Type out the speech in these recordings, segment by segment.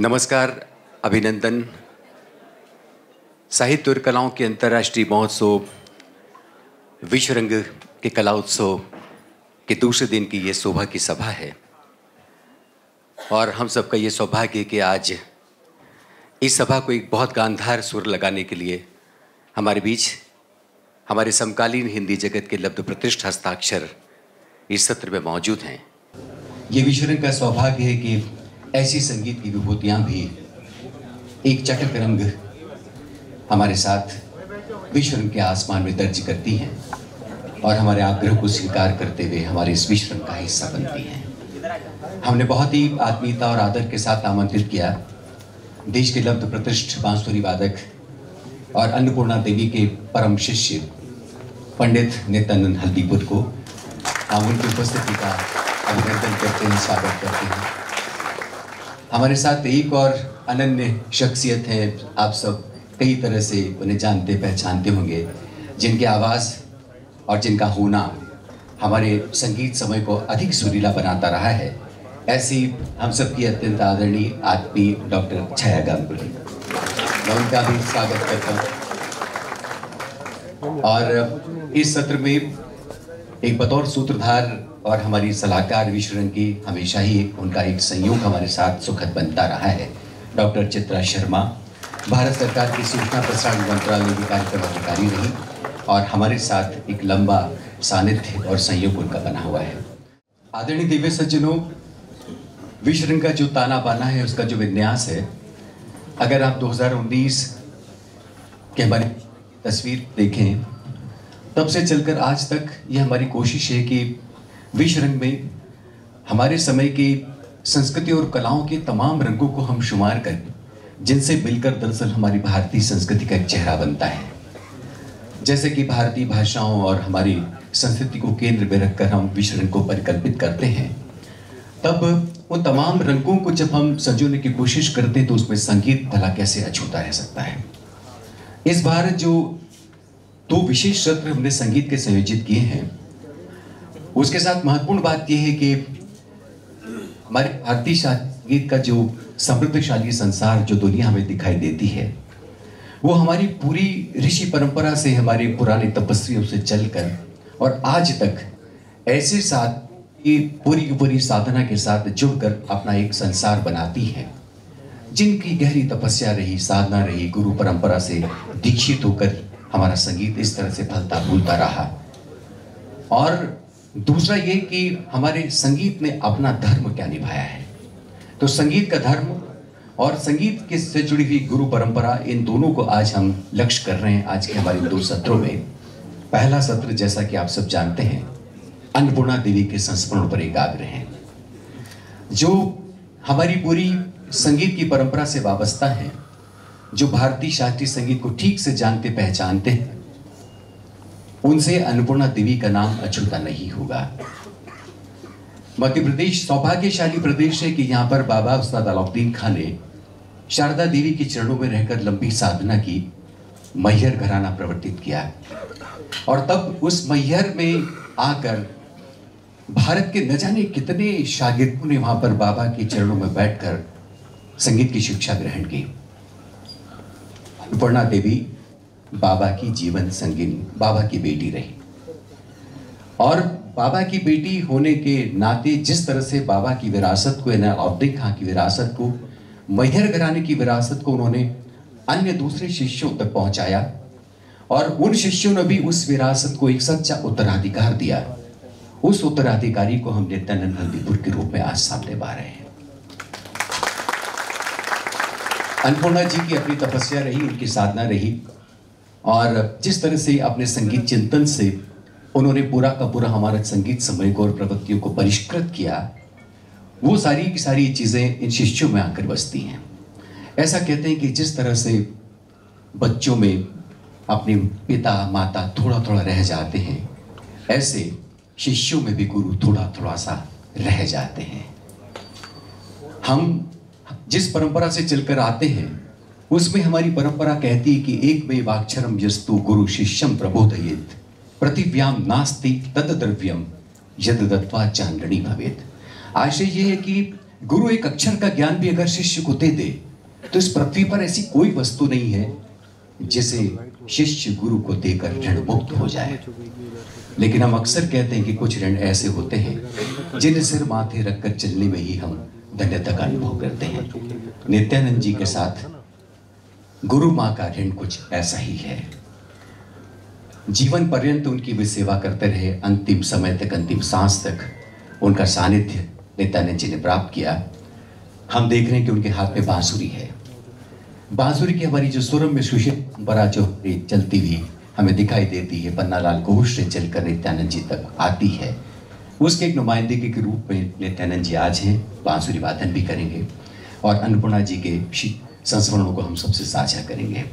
नमस्कार, अभिनंदन। साहित्य और कलाओं के अंतर्राष्ट्रीय महोत्सव विश्व रंग के कला उत्सव के दूसरे दिन की ये शोभा की सभा है और हम सबका ये सौभाग्य है कि आज इस सभा को एक बहुत गांधार सुर लगाने के लिए हमारे बीच हमारे समकालीन हिंदी जगत के लब्ध प्रतिष्ठ हस्ताक्षर इस सत्र में मौजूद हैं। ये विश्व रंग का सौभाग्य है कि ऐसी संगीत की विभूतियाँ भी एक चटक रंग हमारे साथ विश्व रंग के आसमान में दर्ज करती हैं और हमारे आग्रह को स्वीकार करते हुए हमारे इस विश्व रंग का हिस्सा बनती हैं। हमने बहुत ही आत्मीयता और आदर के साथ आमंत्रित किया देश के लब्ध प्रतिष्ठ बांसुरी वादक और अन्नपूर्णा देवी के परम शिष्य पंडित नित्यानंद हल्दीपुर को। हम उनकी उपस्थिति का अभिनंदन करते हैं, स्वागत करते हैं। हमारे साथ एक और अनन्य शख्सियत है, आप सब कई तरह से उन्हें जानते पहचानते होंगे, जिनकी आवाज़ और जिनका होना हमारे संगीत समय को अधिक सुरीला बनाता रहा है। ऐसी हम सबकी अत्यंत आदरणीय आत्मीय डॉक्टर छाया गांगुली, मैं उनका भी स्वागत करता हूँ। और इस सत्र में एक बतौर सूत्रधार और हमारी सलाहकार विश्व रंग की हमेशा ही उनका एक संयोग हमारे साथ सुखद बनता रहा है, डॉक्टर चित्रा शर्मा, भारत सरकार की सूचना प्रसारण मंत्रालय की कार्यक्रम अधिकारी रही और हमारे साथ एक लंबा सानिध्य और संयोग उनका बना हुआ है। आदरणीय दिव्य सज्जनों, विश्व रंग का जो ताना बाना है, उसका जो विन्यास है, अगर आप 2019 के हमारी तस्वीर देखें तब से चलकर आज तक ये हमारी कोशिश है कि विश्व रंग में हमारे समय की संस्कृति और कलाओं के तमाम रंगों को हम शुमार करें, जिनसे मिलकर दरअसल हमारी भारतीय संस्कृति का एक चेहरा बनता है। जैसे कि भारतीय भाषाओं और हमारी संस्कृति को केंद्र में रखकर हम विश्व रंग को परिकल्पित करते हैं, तब वो तमाम रंगों को जब हम संजोने की कोशिश करते हैं तो उसमें संगीत भला कैसे अछूता रह सकता है। इस बार जो दो विशेष सत्र हमने संगीत के संयोजित किए हैं, उसके साथ महत्वपूर्ण बात यह है कि हमारे भारतीय संगीत का जो समृद्धशाली संसार जो दुनिया हमें दिखाई देती है, वो हमारी पूरी ऋषि परंपरा से, हमारे पुराने तपस्वियों से चलकर और आज तक ऐसे साथ ये पूरी की पूरी साधना के साथ जुड़कर अपना एक संसार बनाती है, जिनकी गहरी तपस्या रही, साधना रही, गुरु परंपरा से दीक्षित होकर हमारा संगीत इस तरह से फलता फूलता रहा। और दूसरा ये कि हमारे संगीत ने अपना धर्म क्या निभाया है। तो संगीत का धर्म और संगीत के से जुड़ी हुई गुरु परंपरा, इन दोनों को आज हम लक्ष्य कर रहे हैं आज के हमारे दो सत्रों में। पहला सत्र, जैसा कि आप सब जानते हैं, अन्नपूर्णा देवी के संस्मरण पर एकाग्र है, जो हमारी पूरी संगीत की परंपरा से वाबस्ता है, जो भारतीय शास्त्रीय संगीत को ठीक से जानते पहचानते हैं, उनसे अन्नपूर्णा देवी का नाम अछूता नहीं होगा। मध्य प्रदेश सौभाग्यशाली प्रदेश है कि यहाँ पर बाबा उस्ताद अलाउद्दीन खान ने शारदा देवी के चरणों में रहकर लंबी साधना की, मैहर घराना प्रवर्तित किया और तब उस मैहर में आकर भारत के न जाने कितने शागिर्दों ने वहां पर बाबा के चरणों में बैठकर संगीत की शिक्षा ग्रहण की। अन्नपूर्णा देवी बाबा की जीवन संगिनी, बाबा की बेटी रही और बाबा की बेटी होने के नाते जिस तरह से बाबा की विरासत को, अलाउद्दीन खान की विरासत को, मैहर घराने की विरासत को उन्होंने अन्य दूसरे शिष्यों तक पहुंचाया और उन शिष्यों ने भी उस विरासत को एक सच्चा उत्तराधिकार दिया। उस उत्तराधिकारी को हम नित्यानंद हल्दीपुर के रूप में आज सामने पा रहे हैं। अन्नपूर्णा जी की अपनी तपस्या रही, उनकी साधना रही और जिस तरह से अपने संगीत चिंतन से उन्होंने पूरा का पूरा हमारा संगीत समय को और प्रवृत्तियों को परिष्कृत किया, वो सारी की सारी चीज़ें इन शिष्यों में आकर बसती हैं। ऐसा कहते हैं कि जिस तरह से बच्चों में अपने पिता माता थोड़ा थोड़ा रह जाते हैं, ऐसे शिष्यों में भी गुरु थोड़ा थोड़ा सा रह जाते हैं। हम जिस परंपरा से चलकर आते हैं उसमें हमारी परंपरा कहती है कि एक में वाक्षरम यस्तु गुरु शिष्यम प्रबोधयेत पृथिव्याम नास्ति तद द्रव्यम यद दत्वा चांदनी भवेत। आशय ये है कि गुरु एक अक्षर का ज्ञान भी अगर शिष्य को दे दे तो इस पृथ्वी पर ऐसी कोई वस्तु नहीं है जिसे शिष्य गुरु को देकर ऋण मुक्त हो जाए। लेकिन हम अक्सर कहते हैं कि कुछ ऋण ऐसे होते हैं जिन्हें सिर माथे रखकर चलने में ही हम धन्यता का अनुभव करते हैं। नित्यानंद जी के साथ गुरु माँ का ऋण कुछ ऐसा ही है। जीवन पर्यंत उनकी वे सेवा करते रहे, अंतिम समय तक, अंतिम सांस तक उनका सानिध्य नित्यानंद जी ने प्राप्त किया। हम देख रहे हैं कि उनके हाथ में बांसुरी है। बांसुरी की हमारी जो सुरम में सुशील बरा जो चलती हुई हमें दिखाई देती है, पन्नालाल घोष से चलकर नित्यानंद जी तक आती है, उसके एक नुमाइंदगी के रूप में नित्यानंद जी आज हैं। बांसुरी वादन भी करेंगे और अन्नपूर्णा जी के संस्मरणों को हम सबसे साझा करेंगे।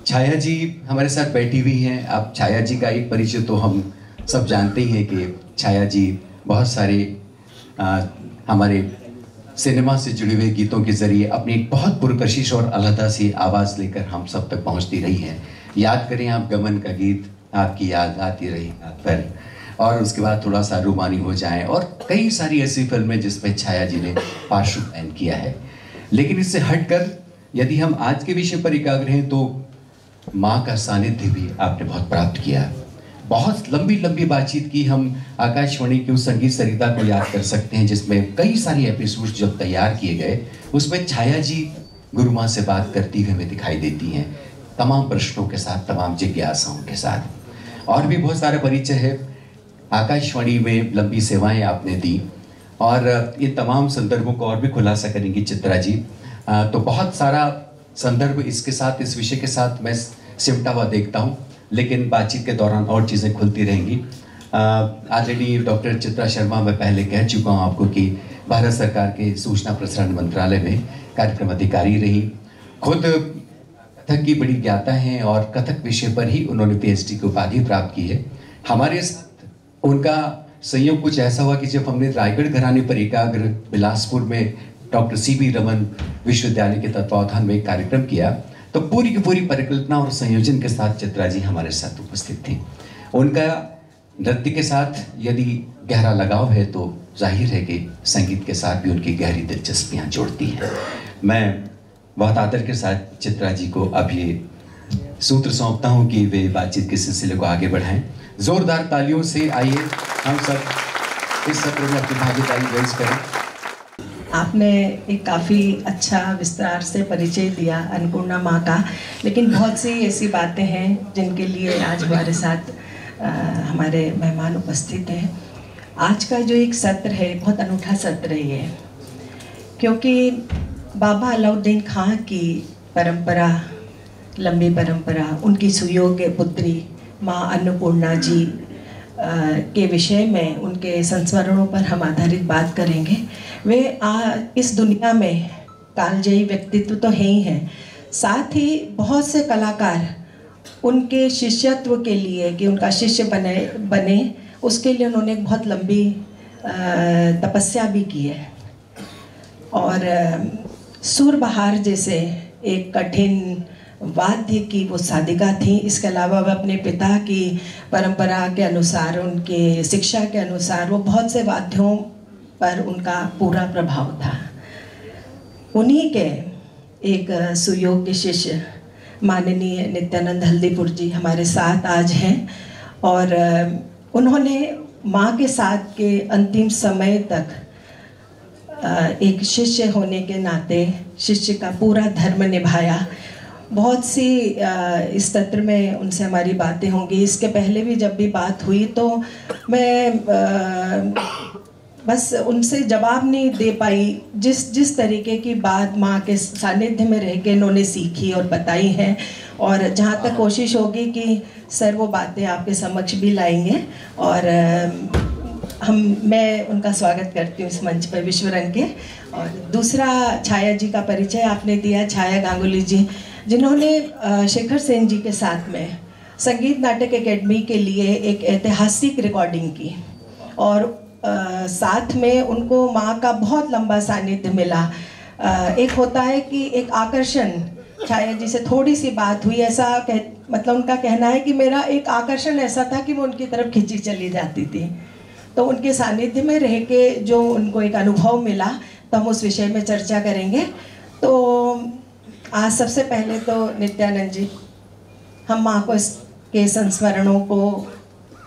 छाया जी हमारे साथ बैठी हुई हैं। अब छाया जी का एक परिचय तो हम सब जानते ही हैं कि छाया जी बहुत सारे हमारे सिनेमा से जुड़े हुए गीतों के जरिए अपनी एक बहुत पुरकशिश और अलहदा सी आवाज़ लेकर हम सब तक पहुंचती रही हैं। याद करें आप गमन का गीत, आपकी याद आती रही रात पर, और उसके बाद थोड़ा सा रूमानी हो जाए, और कई सारी ऐसी फिल्में जिसमें छाया जी ने पार्श्व गायन किया है। लेकिन इससे हटकर यदि हम आज के विषय पर एकाग्र हैं तो माँ का सानिध्य भी आपने बहुत प्राप्त किया। बहुत लंबी लंबी बातचीत की। हम आकाशवाणी की उस संगीत सरिता को याद कर सकते हैं जिसमें कई सारी एपिसोड्स जब तैयार किए गए, उसमें छाया जी गुरु माँ से बात करती हुई हमें दिखाई देती हैं, तमाम प्रश्नों के साथ, तमाम जिज्ञासाओं के साथ। और भी बहुत सारा परिचय है। आकाशवाणी में लंबी सेवाएं आपने दी और ये तमाम संदर्भों को और भी खुलासा करेंगी चित्रा जी। तो बहुत सारा संदर्भ इसके साथ, इस विषय के साथ मैं सिमटा हुआ देखता हूँ, लेकिन बातचीत के दौरान और चीज़ें खुलती रहेंगी। ऑलरेडी डॉक्टर चित्रा शर्मा, मैं पहले कह चुका हूँ आपको कि भारत सरकार के सूचना प्रसारण मंत्रालय में कार्यक्रम अधिकारी रही। खुद कथक की बड़ी ज्ञाता हैं और कथक विषय पर ही उन्होंने PhD की उपाधि प्राप्त की है। हमारे उनका संयोग कुछ ऐसा हुआ कि जब हमने रायगढ़ घराने पर एकाग्र बिलासपुर में डॉक्टर CB रमन विश्वविद्यालय के तत्वावधान में एक कार्यक्रम किया, तो पूरी की पूरी परिकल्पना और संयोजन के साथ चित्रा जी हमारे साथ उपस्थित थी। उनका नृत्य के साथ यदि गहरा लगाव है तो जाहिर है कि संगीत के साथ भी उनकी गहरी दिलचस्पियां जोड़ती हैं। मैं बहुत आदर के साथ चित्रा जी को अब ये सूत्र सौंपता हूं कि वे बातचीत के सिलसिले को आगे बढ़ाएं। जोरदार तालियों से आइए हम सब इस सत्र में अपनी भागीदारी दर्ज करें। आपने एक काफ़ी अच्छा विस्तार से परिचय दिया अन्नपूर्णा माँ का, लेकिन बहुत सी ऐसी बातें हैं जिनके लिए आज हमारे साथ हमारे मेहमान उपस्थित हैं। आज का जो एक सत्र है बहुत अनूठा सत्र है ये, क्योंकि बाबा अलाउद्दीन खां की परंपरा, लंबी परंपरा, उनकी सुयोग्य पुत्री माँ अन्नपूर्णा जी के विषय में, उनके संस्मरणों पर हम आधारित बात करेंगे। वे इस दुनिया में कालजयी व्यक्तित्व तो है ही हैं, साथ ही बहुत से कलाकार उनके शिष्यत्व के लिए, कि उनका शिष्य बने उसके लिए उन्होंने एक बहुत लंबी तपस्या भी की है। और सुरबहार जैसे एक कठिन वाद्य की वो साधिका थी। इसके अलावा वह अपने पिता की परंपरा के अनुसार, उनके शिक्षा के अनुसार, वो बहुत से वाद्यों पर उनका पूरा प्रभाव था। उन्हीं के एक सुयोग्य शिष्य माननीय नित्यानंद हल्दीपुर जी हमारे साथ आज हैं, और उन्होंने माँ के साथ के अंतिम समय तक एक शिष्य होने के नाते शिष्य का पूरा धर्म निभाया। बहुत सी इस सत्र में उनसे हमारी बातें होंगी। इसके पहले भी जब भी बात हुई तो मैं बस उनसे जवाब नहीं दे पाई। जिस तरीके की बात माँ के सानिध्य में रह के इन्होंने सीखी और बताई हैं, और जहाँ तक कोशिश होगी कि सर वो बातें आपके समक्ष भी लाएंगे। और मैं उनका स्वागत करती हूँ इस मंच पर विश्व रंग के। और दूसरा, छाया जी का परिचय आपने दिया। छाया गांगुली जी, जिन्होंने शेखर सेन जी के साथ में संगीत नाटक एकेडमी के लिए एक ऐतिहासिक रिकॉर्डिंग की, और साथ में उनको माँ का बहुत लंबा सानिध्य मिला। एक होता है कि एक आकर्षण, छाया जी से थोड़ी सी बात हुई, ऐसा मतलब उनका कहना है कि मेरा एक आकर्षण ऐसा था कि वो उनकी तरफ खिंची चली जाती थी। तो उनके सानिध्य में रह के जो उनको एक अनुभव मिला, तो हम उस विषय में चर्चा करेंगे। तो आज सबसे पहले तो नित्यानंद जी, हम माँ को के संस्मरणों को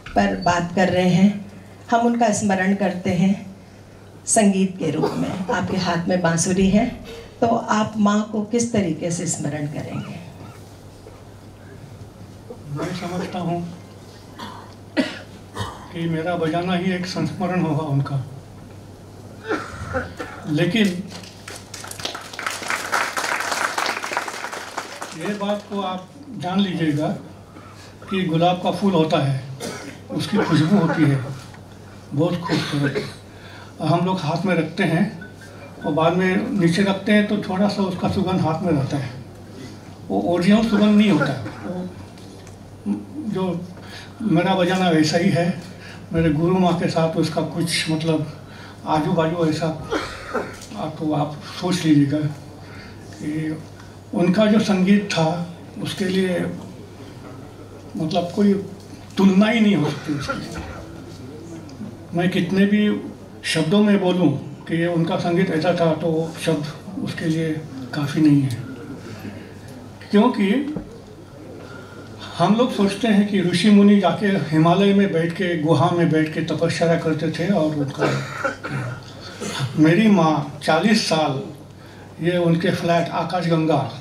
पर बात कर रहे हैं। हम उनका स्मरण करते हैं संगीत के रूप में। आपके हाथ में बांसुरी है, तो आप माँ को किस तरीके से स्मरण करेंगे? मैं समझता हूँ कि मेरा बजाना ही एक संस्मरण होगा उनका, लेकिन ये बात को आप जान लीजिएगा कि गुलाब का फूल होता है, उसकी खुशबू होती है बहुत खूबसूरत, हम लोग हाथ में रखते हैं और बाद में नीचे रखते हैं तो थोड़ा सा उसका सुगंध हाथ में रहता है, वो ओरिजिनल सुगंध नहीं होता है। वो जो मेरा बजाना वैसा ही है, मेरे गुरु माँ के साथ उसका कुछ मतलब आजू बाजू ऐसा तो आप सोच लीजिएगा कि उनका जो संगीत था उसके लिए मतलब कोई तुलना ही नहीं हो सकती उसकी। मैं कितने भी शब्दों में बोलूं कि ये उनका संगीत ऐसा था तो शब्द उसके लिए काफ़ी नहीं है, क्योंकि हम लोग सोचते हैं कि ऋषि मुनि जाके हिमालय में बैठ के गुहा में बैठ के तपस्या करते थे और उनका मेरी माँ 40 साल ये उनके फ्लैट आकाशगंगा,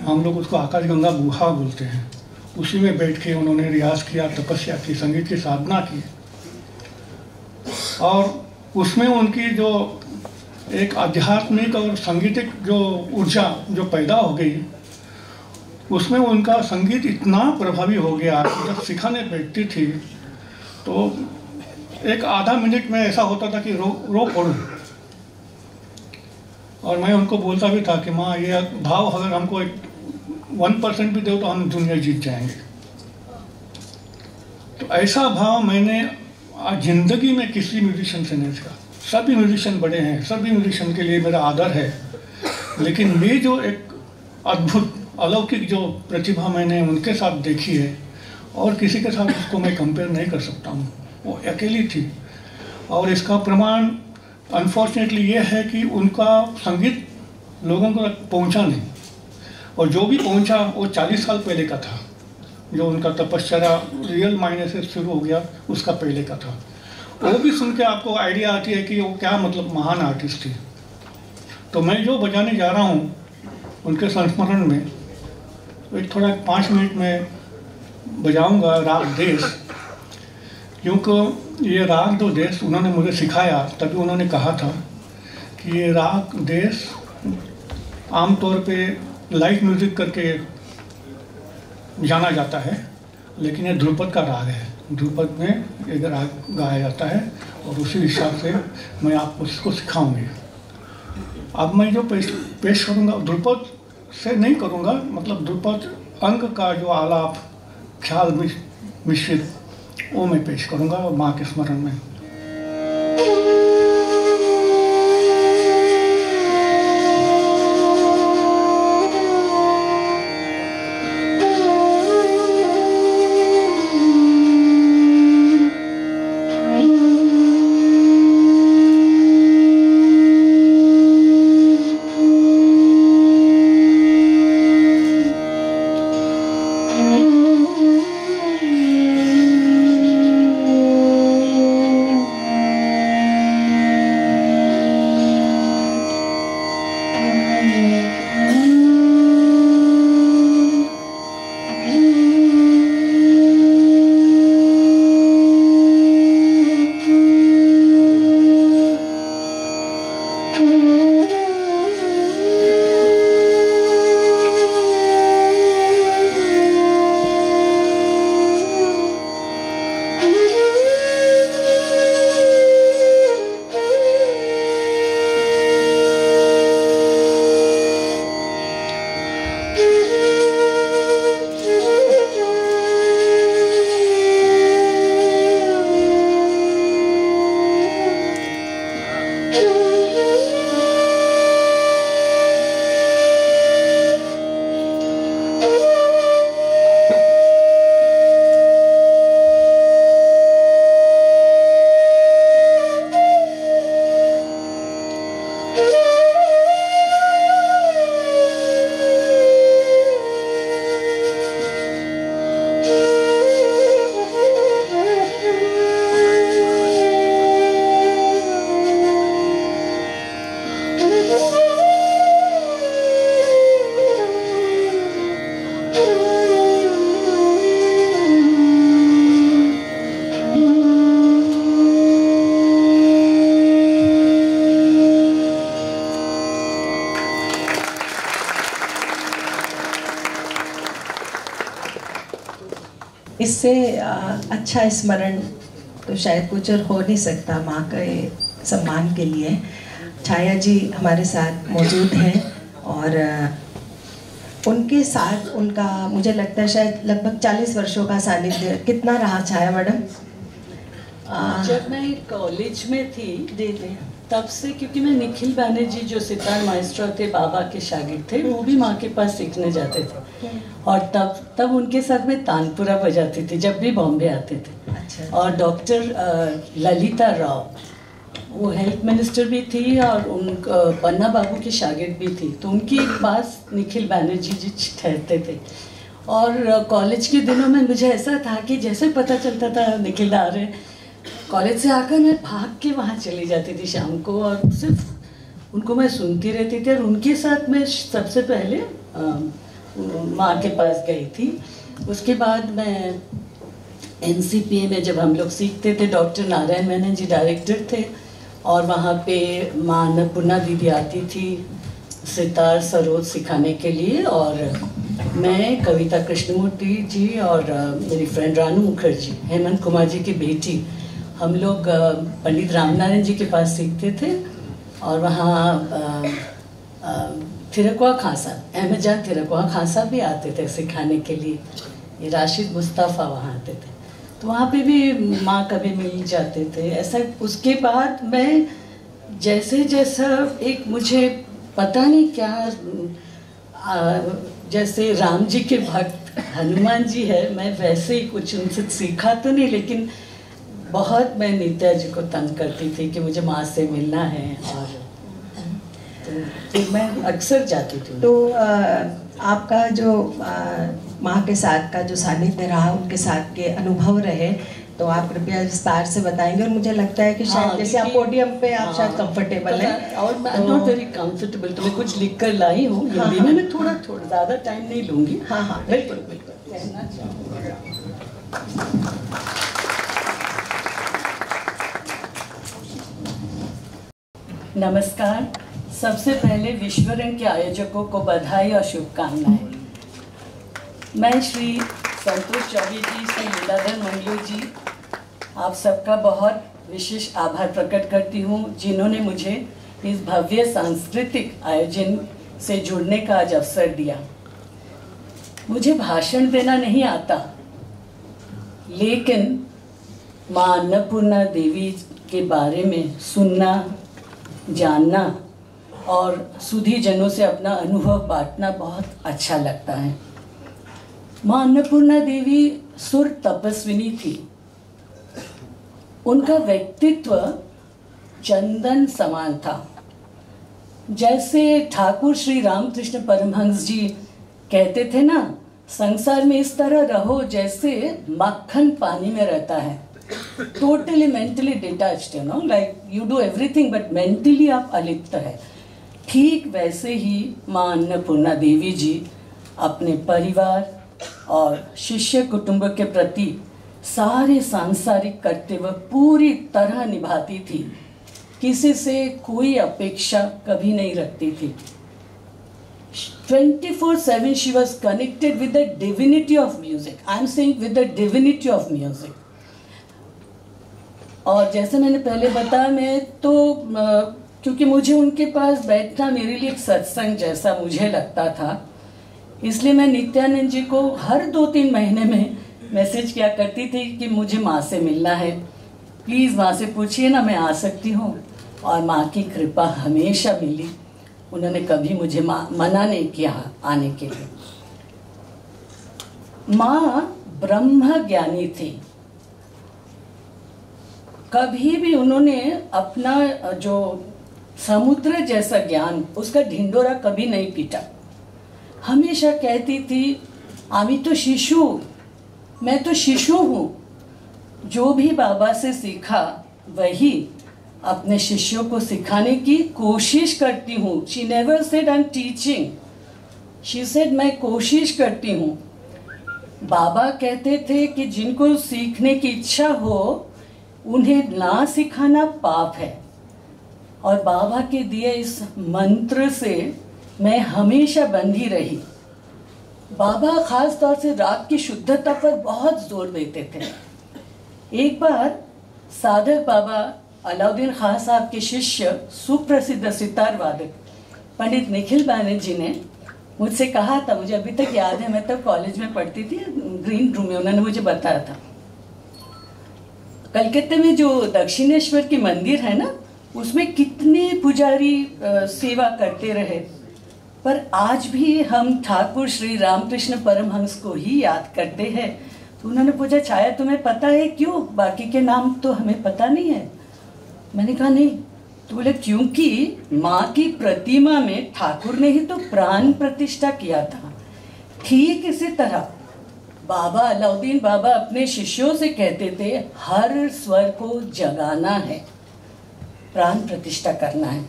हम लोग उसको आकाशगंगा गुहा बोलते हैं, उसी में बैठ के उन्होंने रियाज किया, तपस्या की, संगीत की साधना की, और उसमें उनकी जो एक आध्यात्मिक और संगीतिक जो ऊर्जा जो पैदा हो गई, उसमें उनका संगीत इतना प्रभावी हो गया कि जब सिखाने बैठती थी तो एक आधा मिनट में ऐसा होता था कि रो पड़ूं। और मैं उनको बोलता भी था कि माँ ये भाव अगर हमको 1% भी दो तो हम दुनिया जीत जाएंगे। तो ऐसा भाव मैंने जिंदगी में किसी म्यूजिशियन से नहीं सीखा। सभी म्यूजिशियन बड़े हैं, सभी म्यूजिशियन के लिए मेरा आदर है, लेकिन ये जो एक अद्भुत अलौकिक जो प्रतिभा मैंने उनके साथ देखी है और किसी के साथ उसको मैं कंपेयर नहीं कर सकता हूँ। वो अकेली थी, और इसका प्रमाण अनफॉर्चुनेटली ये है कि उनका संगीत लोगों को पहुँचा नहीं, और जो भी पहुँचा वो 40 साल पहले का था। जो उनका तपस्या रियल मायने से शुरू हो गया उसका पहले का था। वो भी सुन के आपको आइडिया आती है कि वो क्या मतलब महान आर्टिस्ट थी। तो मैं जो बजाने जा रहा हूँ उनके संस्मरण में, एक थोड़ा 5 मिनट में बजाऊंगा राग देश, क्योंकि ये राग जो देश उन्होंने मुझे सिखाया, तभी उन्होंने कहा था कि ये राग देश आमतौर पे लाइट म्यूजिक करके जाना जाता है, लेकिन ये ध्रुपद का राग है। ध्रुपद में एक राग गाया जाता है और उसी हिसाब से मैं आपको इसको सिखाऊंगी। अब मैं जो पेश करूँगा ध्रुपद से नहीं करूँगा, मतलब ध्रुपद अंग का जो आलाप ख्याल मिश्रित वो मैं पेश करूँगा माँ के स्मरण में। इससे अच्छा स्मरण तो शायद कुछ और हो नहीं सकता माँ के सम्मान के लिए। छाया जी हमारे साथ मौजूद हैं और उनके साथ उनका मुझे लगता है शायद लगभग 40 वर्षों का सानिध्य कितना रहा छाया मैडम? जब मैं कॉलेज में थी तब से, क्योंकि मैं निखिल बैनर्जी जो सितार माइस्ट्रो थे बाबा के शागिर्द थे, वो भी माँ के पास सीखने जाते थे और तब उनके साथ में तानपुरा बजाती थी जब भी बॉम्बे आते थे। अच्छा। और डॉक्टर ललिता राव वो हेल्थ मिनिस्टर भी थी और उन पन्ना बाबू की शागिर्द भी थी, तो उनके पास निखिल बैनर्जी जी ठहरते थे। और कॉलेज के दिनों में मुझे ऐसा था कि जैसे पता चलता था निखिल आ रहे, कॉलेज से आकर मैं भाग के वहाँ चली जाती थी शाम को और सिर्फ उनको मैं सुनती रहती थी। और उनके साथ मैं सबसे पहले माँ के पास गई थी। उसके बाद मैं NCPA में जब हम लोग सीखते थे, डॉक्टर नारायण मेनन जी डायरेक्टर थे और वहाँ पे माँ अन्नपूर्णा दीदी आती थी सितार सरोद सिखाने के लिए। और मैं कविता कृष्णमूर्ति जी और मेरी फ्रेंड रानू मुखर्जी, हेमंत कुमार जी की बेटी, हम लोग पंडित रामनारायण जी के पास सीखते थे। और वहाँ थिरकवा खां साहब, अहमद जान थिरकवा खां साहब भी आते थे सिखाने के लिए। ये राशिद मुस्तफ़ा वहाँ आते थे, तो वहाँ पे भी माँ कभी मिल जाते थे ऐसा। उसके बाद मैं जैसा एक मुझे पता नहीं क्या जैसे राम जी के भक्त हनुमान जी है, मैं वैसे ही कुछ उनसे सीखा तो नहीं, लेकिन बहुत मैं नित्या जी को तंग करती थी कि मुझे माँ से मिलना है और तो फिर मैं अक्सर जाती थी। तो आपका जो माँ के साथ का जो सानिध्य रहा, उनके साथ के अनुभव रहे, तो आप कृपया विस्तार से बताएंगे। और मुझे लगता है कि शायद जैसे आप पोडियम पे आप शायद कंफर्टेबल हैं और मैं नॉट वेरी कंफर्टेबल, तो मैं कुछ लिख कर लाई हूँ हिंदी में। मैं थोड़ा ज़्यादा टाइम नहीं लूँगी। हाँ बिल्कुल कहना चाहूँगा। नमस्कार। सबसे पहले विश्वरंग के आयोजकों को बधाई और शुभकामनाएं। मैं श्री संतोष चौबे जी, श्री लीलाधर मंगलू जी, आप सबका बहुत विशेष आभार प्रकट करती हूँ जिन्होंने मुझे इस भव्य सांस्कृतिक आयोजन से जुड़ने का आज अवसर दिया। मुझे भाषण देना नहीं आता, लेकिन माँ अन्नपूर्णा देवी के बारे में सुनना, जानना और सुधी जनों से अपना अनुभव बांटना बहुत अच्छा लगता है। माँ अन्नपूर्णा देवी सुर तपस्विनी थी। उनका व्यक्तित्व चंदन समान था। जैसे ठाकुर श्री रामकृष्ण परमहंस जी कहते थे ना, संसार में इस तरह रहो जैसे मक्खन पानी में रहता है, totally mentally detached, like you do everything but mentally आप अलिप्त है। ठीक वैसे ही माँ अन्नपूर्णा देवी जी अपने परिवार और शिष्य कुटुंब के प्रति सारे सांसारिक कर्तव्य पूरी तरह निभाती थी, किसी से कोई अपेक्षा कभी नहीं रखती थी। 24/7 she was connected with the divinity of music. I am saying with the divinity of music. और जैसे मैंने पहले बताया, मैं तो क्योंकि मुझे उनके पास बैठना मेरे लिए एक सत्संग जैसा मुझे लगता था, इसलिए मैं नित्यानंद जी को हर 2-3 महीने में मैसेज किया करती थी कि मुझे माँ से मिलना है, प्लीज़ माँ से पूछिए ना मैं आ सकती हूँ। और माँ की कृपा हमेशा मिली, उन्होंने कभी मुझे मना नहीं किया आने के लिए। माँ ब्रह्म ज्ञानी थी। कभी भी उन्होंने अपना जो समुद्र जैसा ज्ञान, उसका ढिंडोरा कभी नहीं पीटा। हमेशा कहती थी आमी तो शिशु, मैं तो शिशु हूँ। जो भी बाबा से सीखा वही अपने शिष्यों को सिखाने की कोशिश करती हूँ। She never said I am teaching, she said मैं कोशिश करती हूँ। बाबा कहते थे कि जिनको सीखने की इच्छा हो उन्हें ना सिखाना पाप है। और बाबा के दिए इस मंत्र से मैं हमेशा बंधी रही। बाबा खास तौर से राग की शुद्धता पर बहुत जोर देते थे। एक बार साधक बाबा अलाउद्दीन खान साहब के शिष्य सुप्रसिद्ध सितार वादक पंडित निखिल बैनर्जी ने मुझसे कहा था, मुझे अभी तक याद है, मैं तब कॉलेज में पढ़ती थी, ग्रीन रूम में उन्होंने मुझे बताया था, कलकत्ते में जो दक्षिणेश्वर की मंदिर है ना, उसमें कितने पुजारी सेवा करते रहे, पर आज भी हम ठाकुर श्री रामकृष्ण परमहंस को ही याद करते हैं। तो उन्होंने पूछा, छाया तुम्हें पता है क्यों, बाकी के नाम तो हमें पता नहीं है। मैंने कहा नहीं। तो बोले क्योंकि माँ की प्रतिमा में ठाकुर ने ही तो प्राण प्रतिष्ठा किया था। ठीक इसी तरह बाबा अलाउद्दीन बाबा अपने शिष्यों से कहते थे हर स्वर को जगाना है, प्राण प्रतिष्ठा करना है।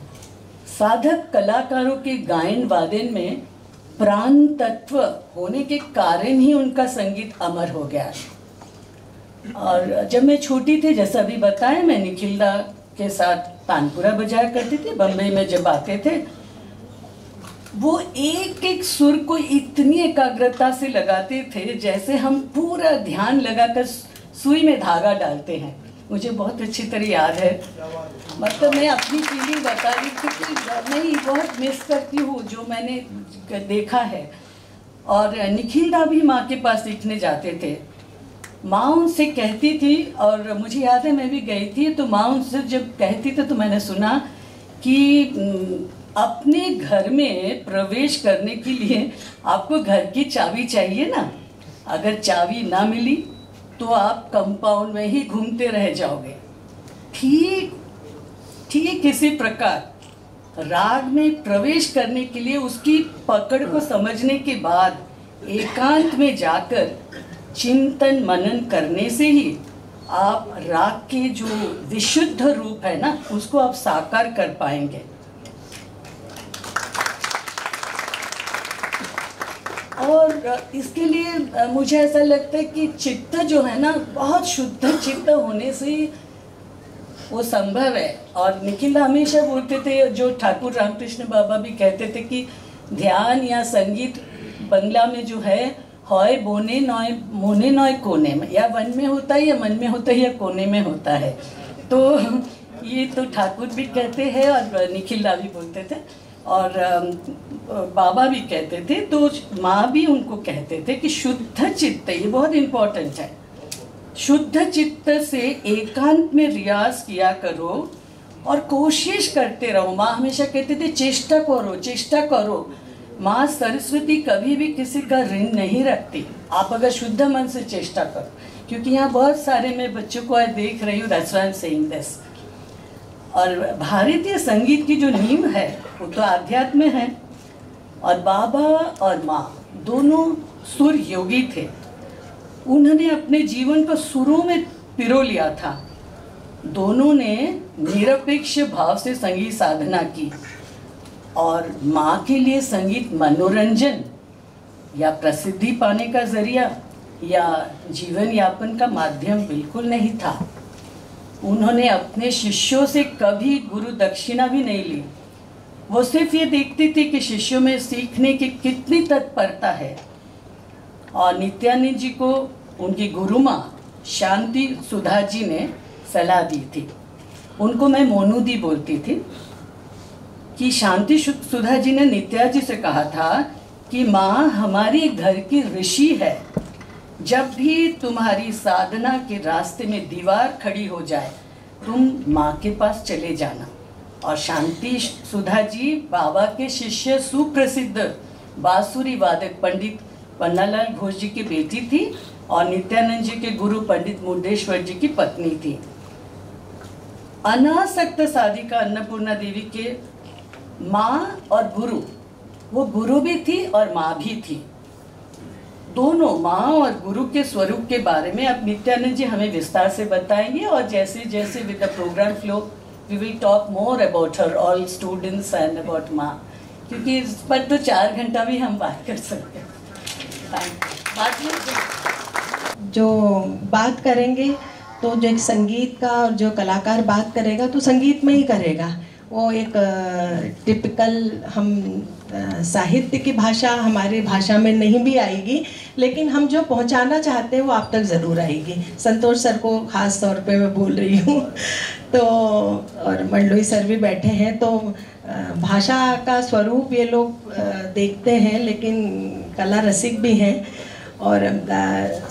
साधक कलाकारों के गायन वादन में प्राण तत्व होने के कारण ही उनका संगीत अमर हो गया। और जब मैं छोटी थी, जैसा अभी बताया, मैं निखिलदा के साथ तानपुरा बजाया करती थी। बम्बई में जब आते थे, वो एक एक सुर को इतनी एकाग्रता से लगाते थे जैसे हम पूरा ध्यान लगाकर सुई में धागा डालते हैं। मुझे बहुत अच्छी तरह याद है। मतलब मैं अपनी फीलिंग बता रही थी कि मैं बहुत मिस करती हूँ जो मैंने देखा है। और निखिलदा भी माँ के पास सीखने जाते थे। माँ उनसे कहती थी, और मुझे याद है मैं भी गई थी, तो माँ उनसे जब कहती थी तो मैंने सुना कि अपने घर में प्रवेश करने के लिए आपको घर की चाबी चाहिए ना, अगर चाबी ना मिली तो आप कंपाउंड में ही घूमते रह जाओगे। ठीक इसी प्रकार राग में प्रवेश करने के लिए उसकी पकड़ को समझने के बाद एकांत में जाकर चिंतन मनन करने से ही आप राग के जो विशुद्ध रूप है ना, उसको आप साकार कर पाएंगे। और इसके लिए मुझे ऐसा लगता है कि चित्त जो है ना, बहुत शुद्ध चित्त होने से वो संभव है। और निखिल हमेशा बोलते थे, जो ठाकुर रामकृष्ण बाबा भी कहते थे कि ध्यान या संगीत बंगला में जो है, हॉय बोने नॉय मोने नॉय कोने में, या वन में होता है या मन में होता है या कोने में होता है। तो ये तो ठाकुर भी कहते हैं और निखिलदा भी बोलते थे और बाबा भी कहते थे। तो माँ भी उनको कहते थे कि शुद्ध चित्त, ये बहुत इम्पोर्टेंट है, शुद्ध चित्त से एकांत में रियाज किया करो और कोशिश करते रहो। माँ हमेशा कहते थे चेष्टा करो, चेष्टा करो। माँ सरस्वती कभी भी किसी का ऋण नहीं रखती, आप अगर शुद्ध मन से चेष्टा करो। क्योंकि यहाँ बहुत सारे मैं बच्चों को आज देख रही हूँ, that's why I am saying this. और भारतीय संगीत की जो नींव है वो तो आध्यात्म है, और बाबा और माँ दोनों सुर योगी थे। उन्होंने अपने जीवन को सुरों में पिरो लिया था। दोनों ने निरपेक्ष भाव से संगीत साधना की, और माँ के लिए संगीत मनोरंजन या प्रसिद्धि पाने का जरिया या जीवन यापन का माध्यम बिल्कुल नहीं था। उन्होंने अपने शिष्यों से कभी गुरु दक्षिणा भी नहीं ली। वो सिर्फ ये देखती थी कि शिष्यों में सीखने की कितनी तत्परता है। और नित्यानंद जी को उनकी गुरु माँ शांति सुधा जी ने सलाह दी थी। उनको मैं मोनू दी बोलती थी कि शांति सुधा जी ने नित्या जी से कहा था कि माँ हमारी घर की ऋषि है, जब भी तुम्हारी साधना के रास्ते में दीवार खड़ी हो जाए तुम माँ के पास चले जाना। और शांति सुधा जी बाबा के शिष्य सुप्रसिद्ध बांसुरी वादक पंडित पन्नालाल घोष जी की बेटी थी और नित्यानंद जी के गुरु पंडित मुंडेश्वर जी की पत्नी थी। अनासक्त साधिका अन्नपूर्णा देवी के माँ और गुरु, वो गुरु भी थी और माँ भी थी। दोनों माँ और गुरु के स्वरूप के बारे में अब नित्यानंद जी हमें विस्तार से बताएंगे, और जैसे जैसे with the program flow we will talk more about her, all students and about माँ, क्योंकि इस पर तो 4 घंटा भी हम बात कर सकते हैं। जो बात करेंगे तो जो एक संगीत का और जो कलाकार बात करेगा तो संगीत में ही करेगा। वो एक टिपिकल हम साहित्य की भाषा हमारी भाषा में नहीं भी आएगी, लेकिन हम जो पहुंचाना चाहते हैं वो आप तक ज़रूर आएगी। संतोष सर को ख़ास तौर पे मैं बोल रही हूँ तो, और मंडलोई सर भी बैठे हैं, तो भाषा का स्वरूप ये लोग देखते हैं, लेकिन कला रसिक भी हैं। और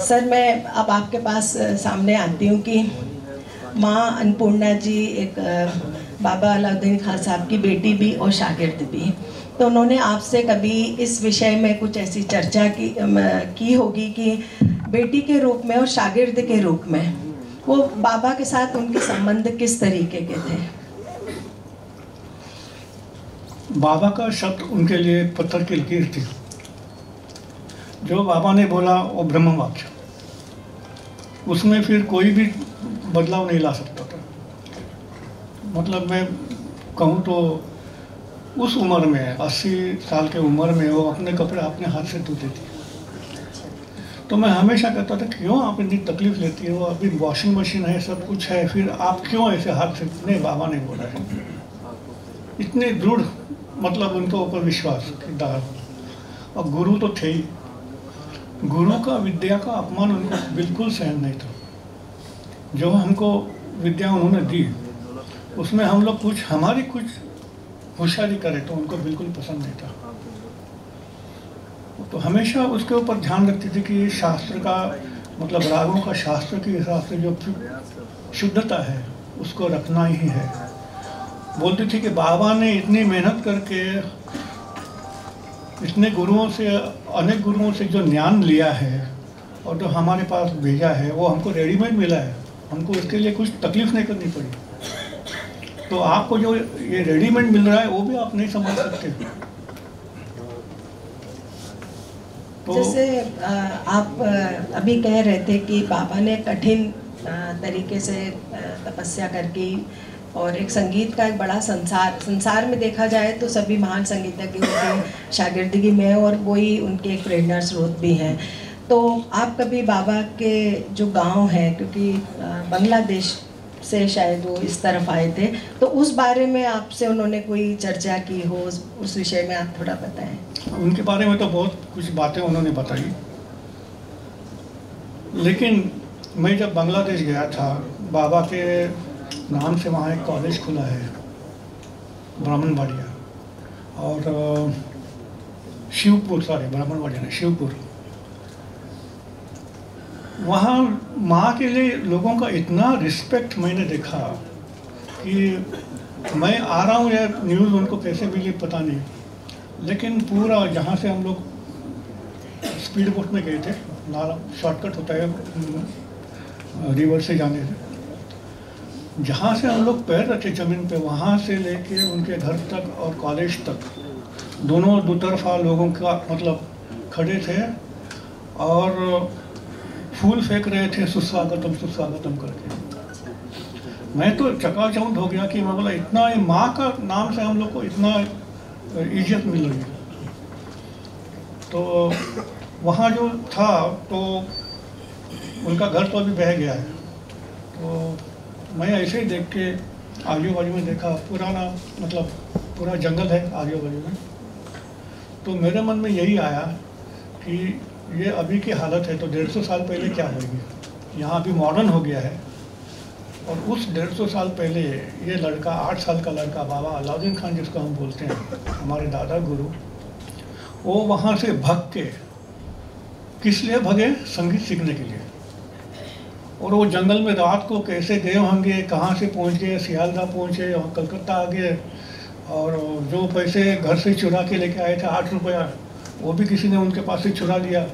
सर मैं अब आपके पास सामने आती हूँ कि माँ अन्नपूर्णा जी एक बाबा अलाउद्दीन खान साहब की बेटी भी और शागिर्द भी, तो उन्होंने आपसे कभी इस विषय में कुछ ऐसी चर्चा की होगी कि बेटी के रूप में और शागिर्द के रूप में वो बाबा के साथ उनके संबंध किस तरीके के थे? बाबा का शब्द उनके लिए पत्थर की लकीर थी। जो बाबा ने बोला वो ब्रह्म वाक्य, उसमें फिर कोई भी बदलाव नहीं ला सकता था। मतलब मैं कहूँ तो उस उम्र में 80 साल के उम्र में वो अपने कपड़े अपने हाथ से धोती थी। तो मैं हमेशा कहता था क्यों आप इतनी तकलीफ लेती है, वो अभी वॉशिंग मशीन है, सब कुछ है, फिर आप क्यों ऐसे हाथ से? नहीं, बाबा ने बोला है। इतने दृढ़ मतलब उनको ऊपर विश्वास की दार, और गुरु तो थे ही। गुरु का विद्या का अपमान उनको बिल्कुल सहन नहीं था। जो हमको विद्या उन्होंने दी उसमें हम लोग कुछ हमारी कुछ होशियारी करें तो उनको बिल्कुल पसंद नहीं था। तो हमेशा उसके ऊपर ध्यान रखती थी कि शास्त्र का मतलब रागों का शास्त्र के हिसाब से जो शुद्धता है उसको रखना ही है। बोलती थी कि बाबा ने इतनी मेहनत करके इतने गुरुओं से, अनेक गुरुओं से जो ज्ञान लिया है और जो हमारे पास भेजा है वो हमको रेडीमेड मिला है, हमको इसके लिए कुछ तकलीफ नहीं करनी पड़ी। तो आपको जो ये रेडीमेड मिल रहा है वो भी आप नहीं समझ सकते। तो जैसे आप अभी कह रहे थे कि बाबा ने कठिन तरीके से तपस्या करके और एक संगीत का एक बड़ा संसार में देखा जाए तो सभी महान संगीतज्ञ उनके शागिर्दगी में और वही उनके एक प्रेरणा स्रोत भी हैं। तो आप कभी बाबा के जो गांव हैं, क्योंकि बांग्लादेश से शायद वो इस तरफ आए थे, तो उस बारे में आपसे उन्होंने कोई चर्चा की हो, उस विषय में आप थोड़ा बताएं। उनके बारे में तो बहुत कुछ बातें उन्होंने बताई, लेकिन मैं जब बांग्लादेश गया था, बाबा के नाम से वहाँ एक कॉलेज खुला है ब्राह्मणबाड़िया, और शिवपुर, सॉरी ब्राह्मणबाड़िया नहीं, शिवपुर। वहाँ माँ के लिए लोगों का इतना रिस्पेक्ट मैंने देखा कि मैं आ रहा हूँ, या न्यूज़ उनको कैसे मिली पता नहीं, लेकिन पूरा जहाँ से हम लोग स्पीड बोट में गए थे, नाला शॉर्टकट होता है रिवर से जाने से, जहाँ से हम लोग पैर रखे ज़मीन पे, वहाँ से लेके उनके घर तक और कॉलेज तक दोनों दो तरफा लोगों का मतलब खड़े थे और फूल फेंक रहे थे सुस्वागतम सुस्वागतम करके। मैं तो चकाचौंध हो गया कि मैं बोला इतना माँ का नाम से हम लोग को इतना इज्जत मिल रही है। तो वहाँ जो था तो उनका घर तो अभी बह गया है, तो मैं ऐसे ही देख के आजू बाजू में देखा, पुराना मतलब पूरा जंगल है आजू बाजू में, तो मेरे मन में यही आया कि ये अभी की हालत है तो 150 साल पहले क्या होगी। यहाँ अभी मॉडर्न हो गया है, और उस 150 साल पहले ये लड़का 8 साल का लड़का बाबा अलाउद्दीन खान जिसको हम बोलते हैं, हमारे दादा गुरु, वो वहाँ से भग के किस लिए भगे? संगीत सीखने के लिए। और वो जंगल में रात को कैसे गए होंगे, कहाँ से पहुँच गए, सियालदा पहुँचे और कलकत्ता आ गए, और जो पैसे घर से चुरा के लेके आए थे 8 रुपया, वो भी किसी ने उनके पास से चुरा लिया।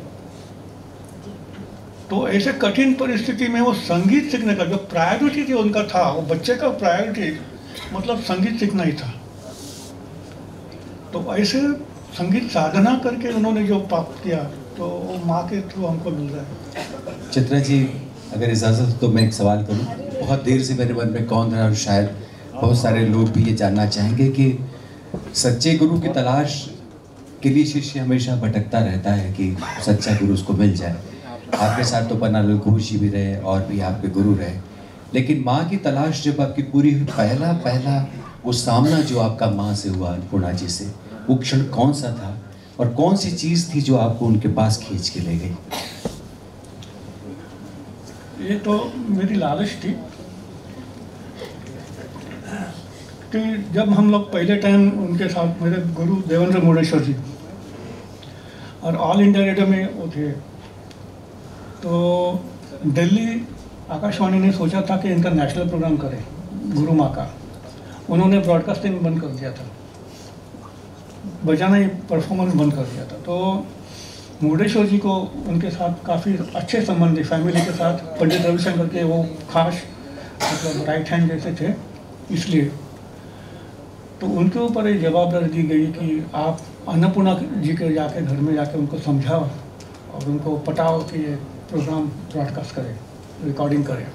तो ऐसे कठिन परिस्थिति में वो संगीत सीखने का जो प्रायोरिटी थी उनका था, वो बच्चे का प्रायोरिटी मतलब संगीत सीखना ही था। तो ऐसे संगीत साधना करके उन्होंने जो प्राप्त किया तो वो माँ के थ्रू हमको मिल रहा है। चित्रा जी, अगर इजाज़त तो मैं एक सवाल करूं। बहुत देर से मेरे मन में कौन रहा, और शायद बहुत सारे लोग भी ये जानना चाहेंगे कि सच्चे गुरु की तलाश के लिए शिष्य हमेशा भटकता रहता है कि सच्चा गुरु उसको मिल जाए। आपके साथ तो पन्नालाल घोष जी भी रहे और भी आपके गुरु रहे, लेकिन माँ की तलाश जब आपकी पूरी हुई, पहला वो सामना जो आपका माँ से हुआ, अन्नपूर्णा जी से, वो क्षण कौन सा था और कौन सी चीज़ थी जो आपको उनके पास खींच के ले गई? ये तो मेरी लालच थी कि जब हम लोग पहले टाइम उनके साथ, मेरे गुरु देवेंद्र मुर्डेश्वर जी और ऑल इंडिया रेडियो में वो थे, तो दिल्ली आकाशवाणी ने सोचा था कि इनका नेशनल प्रोग्राम करें गुरु माँ का। उन्होंने ब्रॉडकास्टिंग बंद कर दिया था, बजाना ही परफॉर्मेंस बंद कर दिया था। तो मुर्डेश्वर जी को उनके साथ काफ़ी अच्छे संबंध थे, फैमिली के साथ। पंडित रविशंकर के वो खास मतलब राइट हैंड जैसे थे, इसलिए तो उनके ऊपर ये जवाबदारी दी गई कि आप अन्नपूर्णा जी के जाके घर में जाके उनको समझाओ और उनको पटाओ कि ये प्रोग्राम ब्रॉडकास्ट करें, रिकॉर्डिंग करें।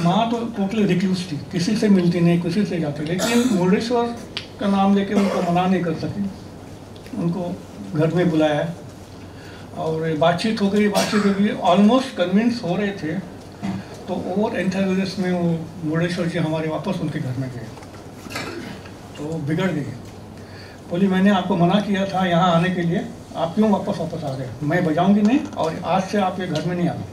माँ तो टोटली रिक्यूज थी, किसी से मिलती नहीं, किसी से जाती, लेकिन मुर्डेश्वर का नाम लेके उनको मना नहीं कर सकी। उनको घर में बुलाया और बातचीत हो गई, ऑलमोस्ट कन्विंस हो रहे थे। तो ओवर एंथुसियाज्म में वो मुर्डेश्वर जी हमारे वापस उनके घर में गए, तो बिगड़ गई। बोली मैंने आपको मना किया था यहाँ आने के लिए, आप क्यों वापस आ गए? मैं बजाऊंगी नहीं और आज से आप ये घर में नहीं आना।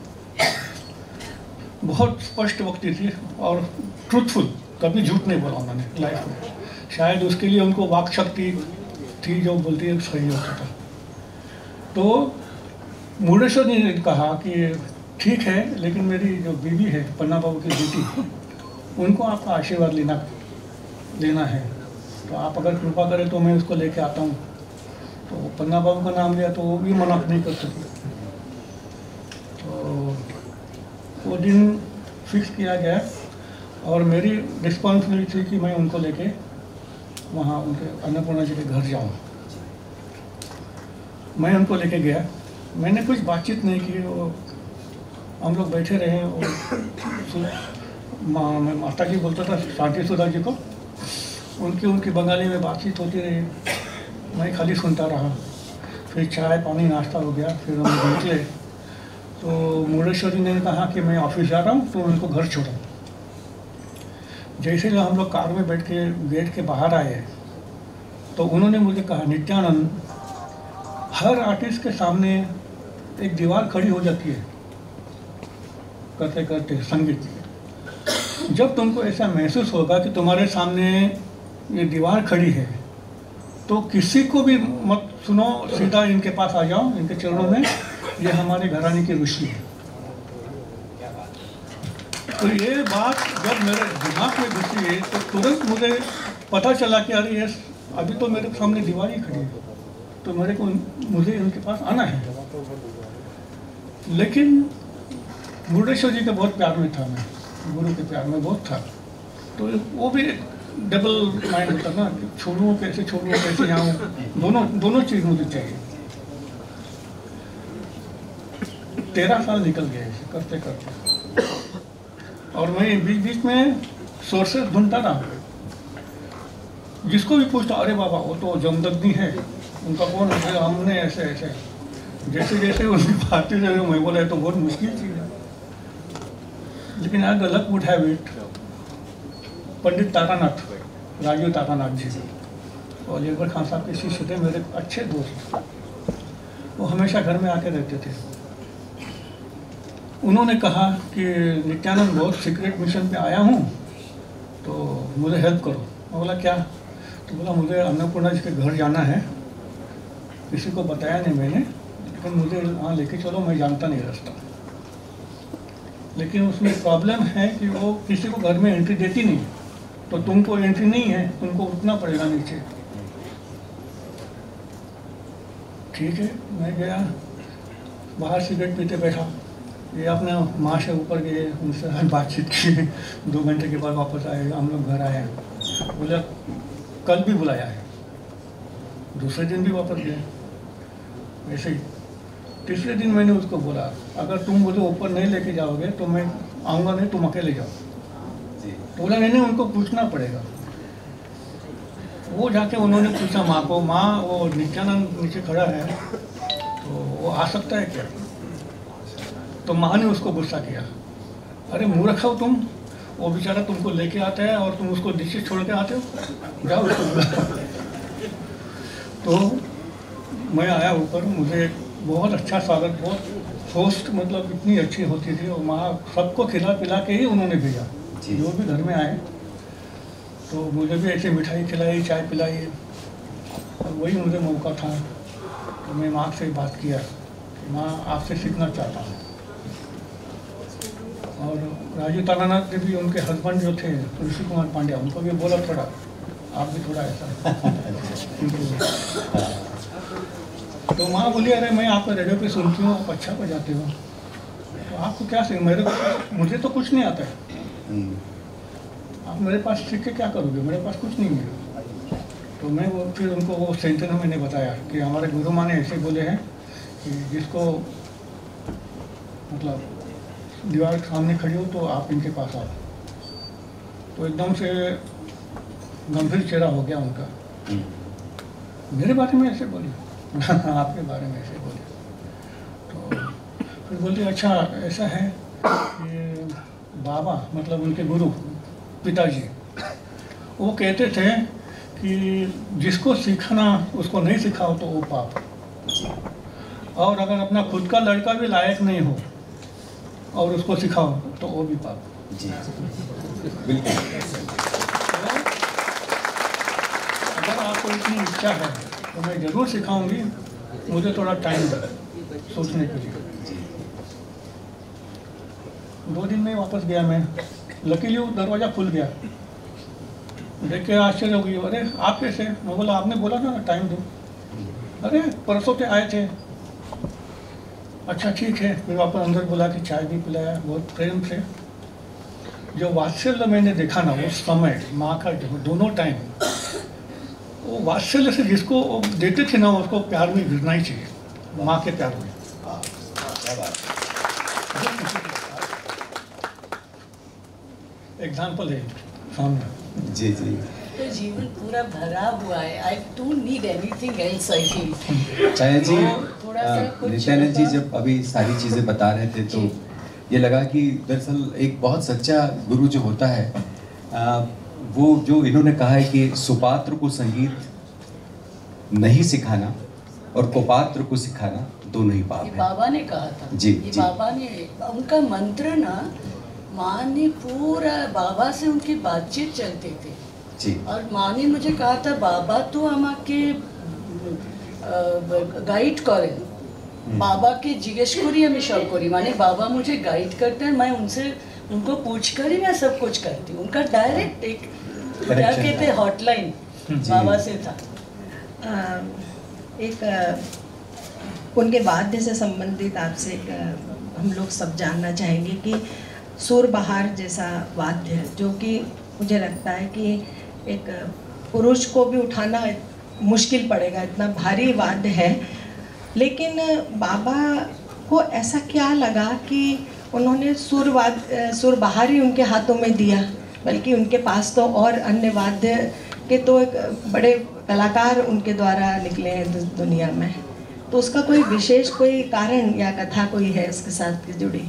बहुत स्पष्ट वक्ती थी और ट्रूथफुल, कभी झूठ नहीं बोला उन्होंने लाइफ में। शायद उसके लिए उनको वाक शक्ति थी, जो बोलती है सही होता था। तो मुर्डेश्वर ने कहा कि ठीक है, लेकिन मेरी जो बीवी है, पन्ना बाबू की बेटी, उनको आपका आशीर्वाद लेना है, तो आप अगर कृपा करें तो मैं उसको लेके आता हूँ। तो पन्ना बाबू का नाम लिया तो वो भी मना नहीं कर सकी। तो वो दिन फिक्स किया गया और मेरी रिस्पॉन्सिबिलिटी थी कि मैं उनको लेके वहाँ उनके अन्नपूर्णा जी के घर जाऊँ। मैं उनको लेके गया, मैंने कुछ बातचीत नहीं की, वो हम लोग बैठे रहे। मैं माता जी बोलता था शांति सुधा जी को, उनकी बंगाली में बातचीत होती रही, मैं खाली सुनता रहा। फिर चाय पानी नाश्ता हो गया, फिर हम निकले। तो मुर्डेश्वरी ने कहा कि मैं ऑफिस जा रहा हूँ, तो उनको घर छोड़ा। जैसे जब हम लोग कार में बैठ के गेट के बाहर आए तो उन्होंने मुझे कहा, नित्यानंद, हर आर्टिस्ट के सामने एक दीवार खड़ी हो जाती है करते करते संगीत। जब तुमको ऐसा महसूस होगा कि तुम्हारे सामने ये दीवार खड़ी है, तो किसी को भी मत सुनो, सीधा इनके पास आ जाओ, इनके चरणों में। ये हमारे घराने की ऋषि है। तो ये बात जब मेरे दिमाग में घुसी है तो तुरंत मुझे पता चला कि अरे ये अभी तो मेरे सामने दीवार ही खड़ी है, तो मुझे इनके पास आना है। लेकिन मुर्डेश्वर जी के बहुत प्यार में था, मैं गुरु के प्यार में बहुत था। तो वो भी डबल माइंड होता ना, छोड़ूँ कैसे जाऊँ, दोनों चीज़ मुझे चाहिए। 13 साल निकल गए ऐसे करते करते, और मैं बीच बीच में सोर्सेस ढूंढता रहा। जिसको भी पूछता, अरे बाबा वो तो जमदग्नि है, उनका कौन है, हमने ऐसे जैसे जैसे उनकी बातें जो मैं बोला है तो बहुत मुश्किल चीज़ है। लेकिन आज the luck would have it, Pandit Taranath, Rajeev Taranath ji और अलीगढ़ खान साहब के शिष्य थे, मेरे अच्छे दोस्त। वो हमेशा घर में आके रहते थे। उन्होंने कहा कि नित्यानंद, बहुत सीक्रेट मिशन पे आया हूँ, तो मुझे हेल्प करो। मैं बोला क्या? तो बोला मुझे अन्नपूर्णा जी के घर जाना है, किसी को बताया नहीं मैंने, लेकिन मुझे वहाँ लेके चलो, मैं जानता नहीं रास्ता। लेकिन उसमें प्रॉब्लम है कि वो किसी को घर में एंट्री देती नहीं, तो तुमको एंट्री नहीं है, तुमको उठना पड़ेगा नीचे। ठीक है, मैं गया, बाहर सिगरेट पीते बैठा। ये अपने माँ से ऊपर गए, उनसे बातचीत की। 2 घंटे के बाद वापस आए, हम लोग घर आए। बोला कल भी बुलाया है, दूसरे दिन भी वापस गए। वैसे ही तीसरे दिन मैंने उसको बोला, अगर तुम मुझे ऊपर नहीं लेके जाओगे तो मैं आऊँगा नहीं, तुम अकेले जाओ। तो बोला नहीं, उनको पूछना पड़ेगा। वो जाके उन्होंने पूछा माँ को, माँ वो नित्यानंद नीचे खड़ा है तो वो आ सकता है क्या? तो माँ ने उसको गुस्सा किया, अरे मूर्ख हो तुम, वो बेचारा तुमको लेके आता है और तुम उसको नीचे छोड़ के आते हो, जाओ उसको बुलाओ। तो मैं आया ऊपर, मुझे बहुत अच्छा स्वागत, बहुत होस्ट मतलब इतनी अच्छी होती थी, और माँ सबको खिला पिला के ही उन्होंने भेजा। जो भी घर में आए तो मुझे भी ऐसे मिठाई खिलाई, चाय पिलाई, और वही मुझे मौका था। तो मैं माँ से बात किया कि माँ आपसे सीखना चाहता हूँ। और राजीव तारानाथ ने भी, उनके हस्बैंड जो थे तुलसी कुमार पांड्या, उनको भी बोला थोड़ा आप भी थोड़ा ऐसा। तो माँ बोली, अरे मैं आपका रेडियो पे सुनती हूँ, आप अच्छा बजाते हो, तो आपको क्या सीख, मुझे तो कुछ नहीं आता है, आप मेरे पास सीख के क्या करोगे, मेरे पास कुछ नहीं है। तो मैं वो फिर उनको वो सेंटेंस मैंने बताया कि हमारे गुरु माँ ने ऐसे बोले हैं कि जिसको मतलब दीवार सामने खड़ी हो तो आप इनके पास आओ। तो एकदम से गंभीर चेहरा हो गया उनका, मेरे बारे में ऐसे बोले, आपके बारे में ऐसे बोले। तो फिर बोलते अच्छा ऐसा है कि बाबा मतलब उनके गुरु पिताजी वो कहते थे कि जिसको सीखना उसको नहीं सिखाओ तो वो पाप, और अगर अपना खुद का लड़का भी लायक नहीं हो और उसको सिखाओ तो वो भी पाप। जी बिल्कुल। अगर आपको इतनी इच्छा है तो मैं ज़रूर सिखाऊंगी, मुझे थोड़ा टाइम दे सोचने के लिए। 2 दिन में वापस गया मैं, लकीली वो दरवाज़ा खुल गया, देख के आश्चर्य हो गई, अरे आप कैसे? मैं बोला आपने बोला था ना टाइम दो। अरे परसों के आए थे, अच्छा ठीक है। फिर वापस अंदर बुला के चाय भी पिलाया बहुत प्रेम से। जो वात्सल्य मैंने देखा ना उस समय, माँ का दोनों टाइम, वो वात्सल्य से जिसको देते थे ना उसको प्यार में गिरना ही चाहिए, माँ के प्यार में। एग्जाम्पल है सामने। जी जी। तो जीवन पूरा भरा हुआ है। I don't need anything else. I feel Chhaya ji, थोड़ा सा कुछ नित्यानंद जी जब अभी सारी चीज़ें बता रहे थे तो ये लगा कि दरअसल एक बहुत सच्चा गुरु जो होता है, वो जो इन्होंने कहा है कि सुपात्र को संगीत नहीं सिखाना और कुपात्र को सिखाना दोनों ही पाप है। बाबा ने कहा था जी, ये जी। बाबा ने, उनका मंत्र ना, माँ ने पूरा बाबा से उनकी बातचीत चलती थी जी। और माँ ने मुझे कहा था बाबा तो আমাকে গাইড করেন, বাবাকে জিজ্ঞেস করি আমি সব করি, মানে বাবা मुझे गाइड करते हैं, मैं उनसे उनको पूछ कर ही मैं सब कुछ करती हूँ। उनका डायरेक्ट एक क्या कहते हैं हॉटलाइन बाबा से था। एक उनके वाद्य से संबंधित आपसे एक हम लोग सब जानना चाहेंगे कि सुर बहार जैसा वाद्य जो कि मुझे लगता है कि एक पुरुष को भी उठाना मुश्किल पड़ेगा, इतना भारी वाद्य है, लेकिन बाबा को ऐसा क्या लगा कि उन्होंने सुर बहार ही उनके हाथों में दिया, बल्कि उनके पास तो और अन्य वाद्य के तो एक बड़े कलाकार उनके द्वारा निकले हैं दुनिया में, तो उसका कोई विशेष कोई कारण या कथा कोई है उसके साथ जुड़ी?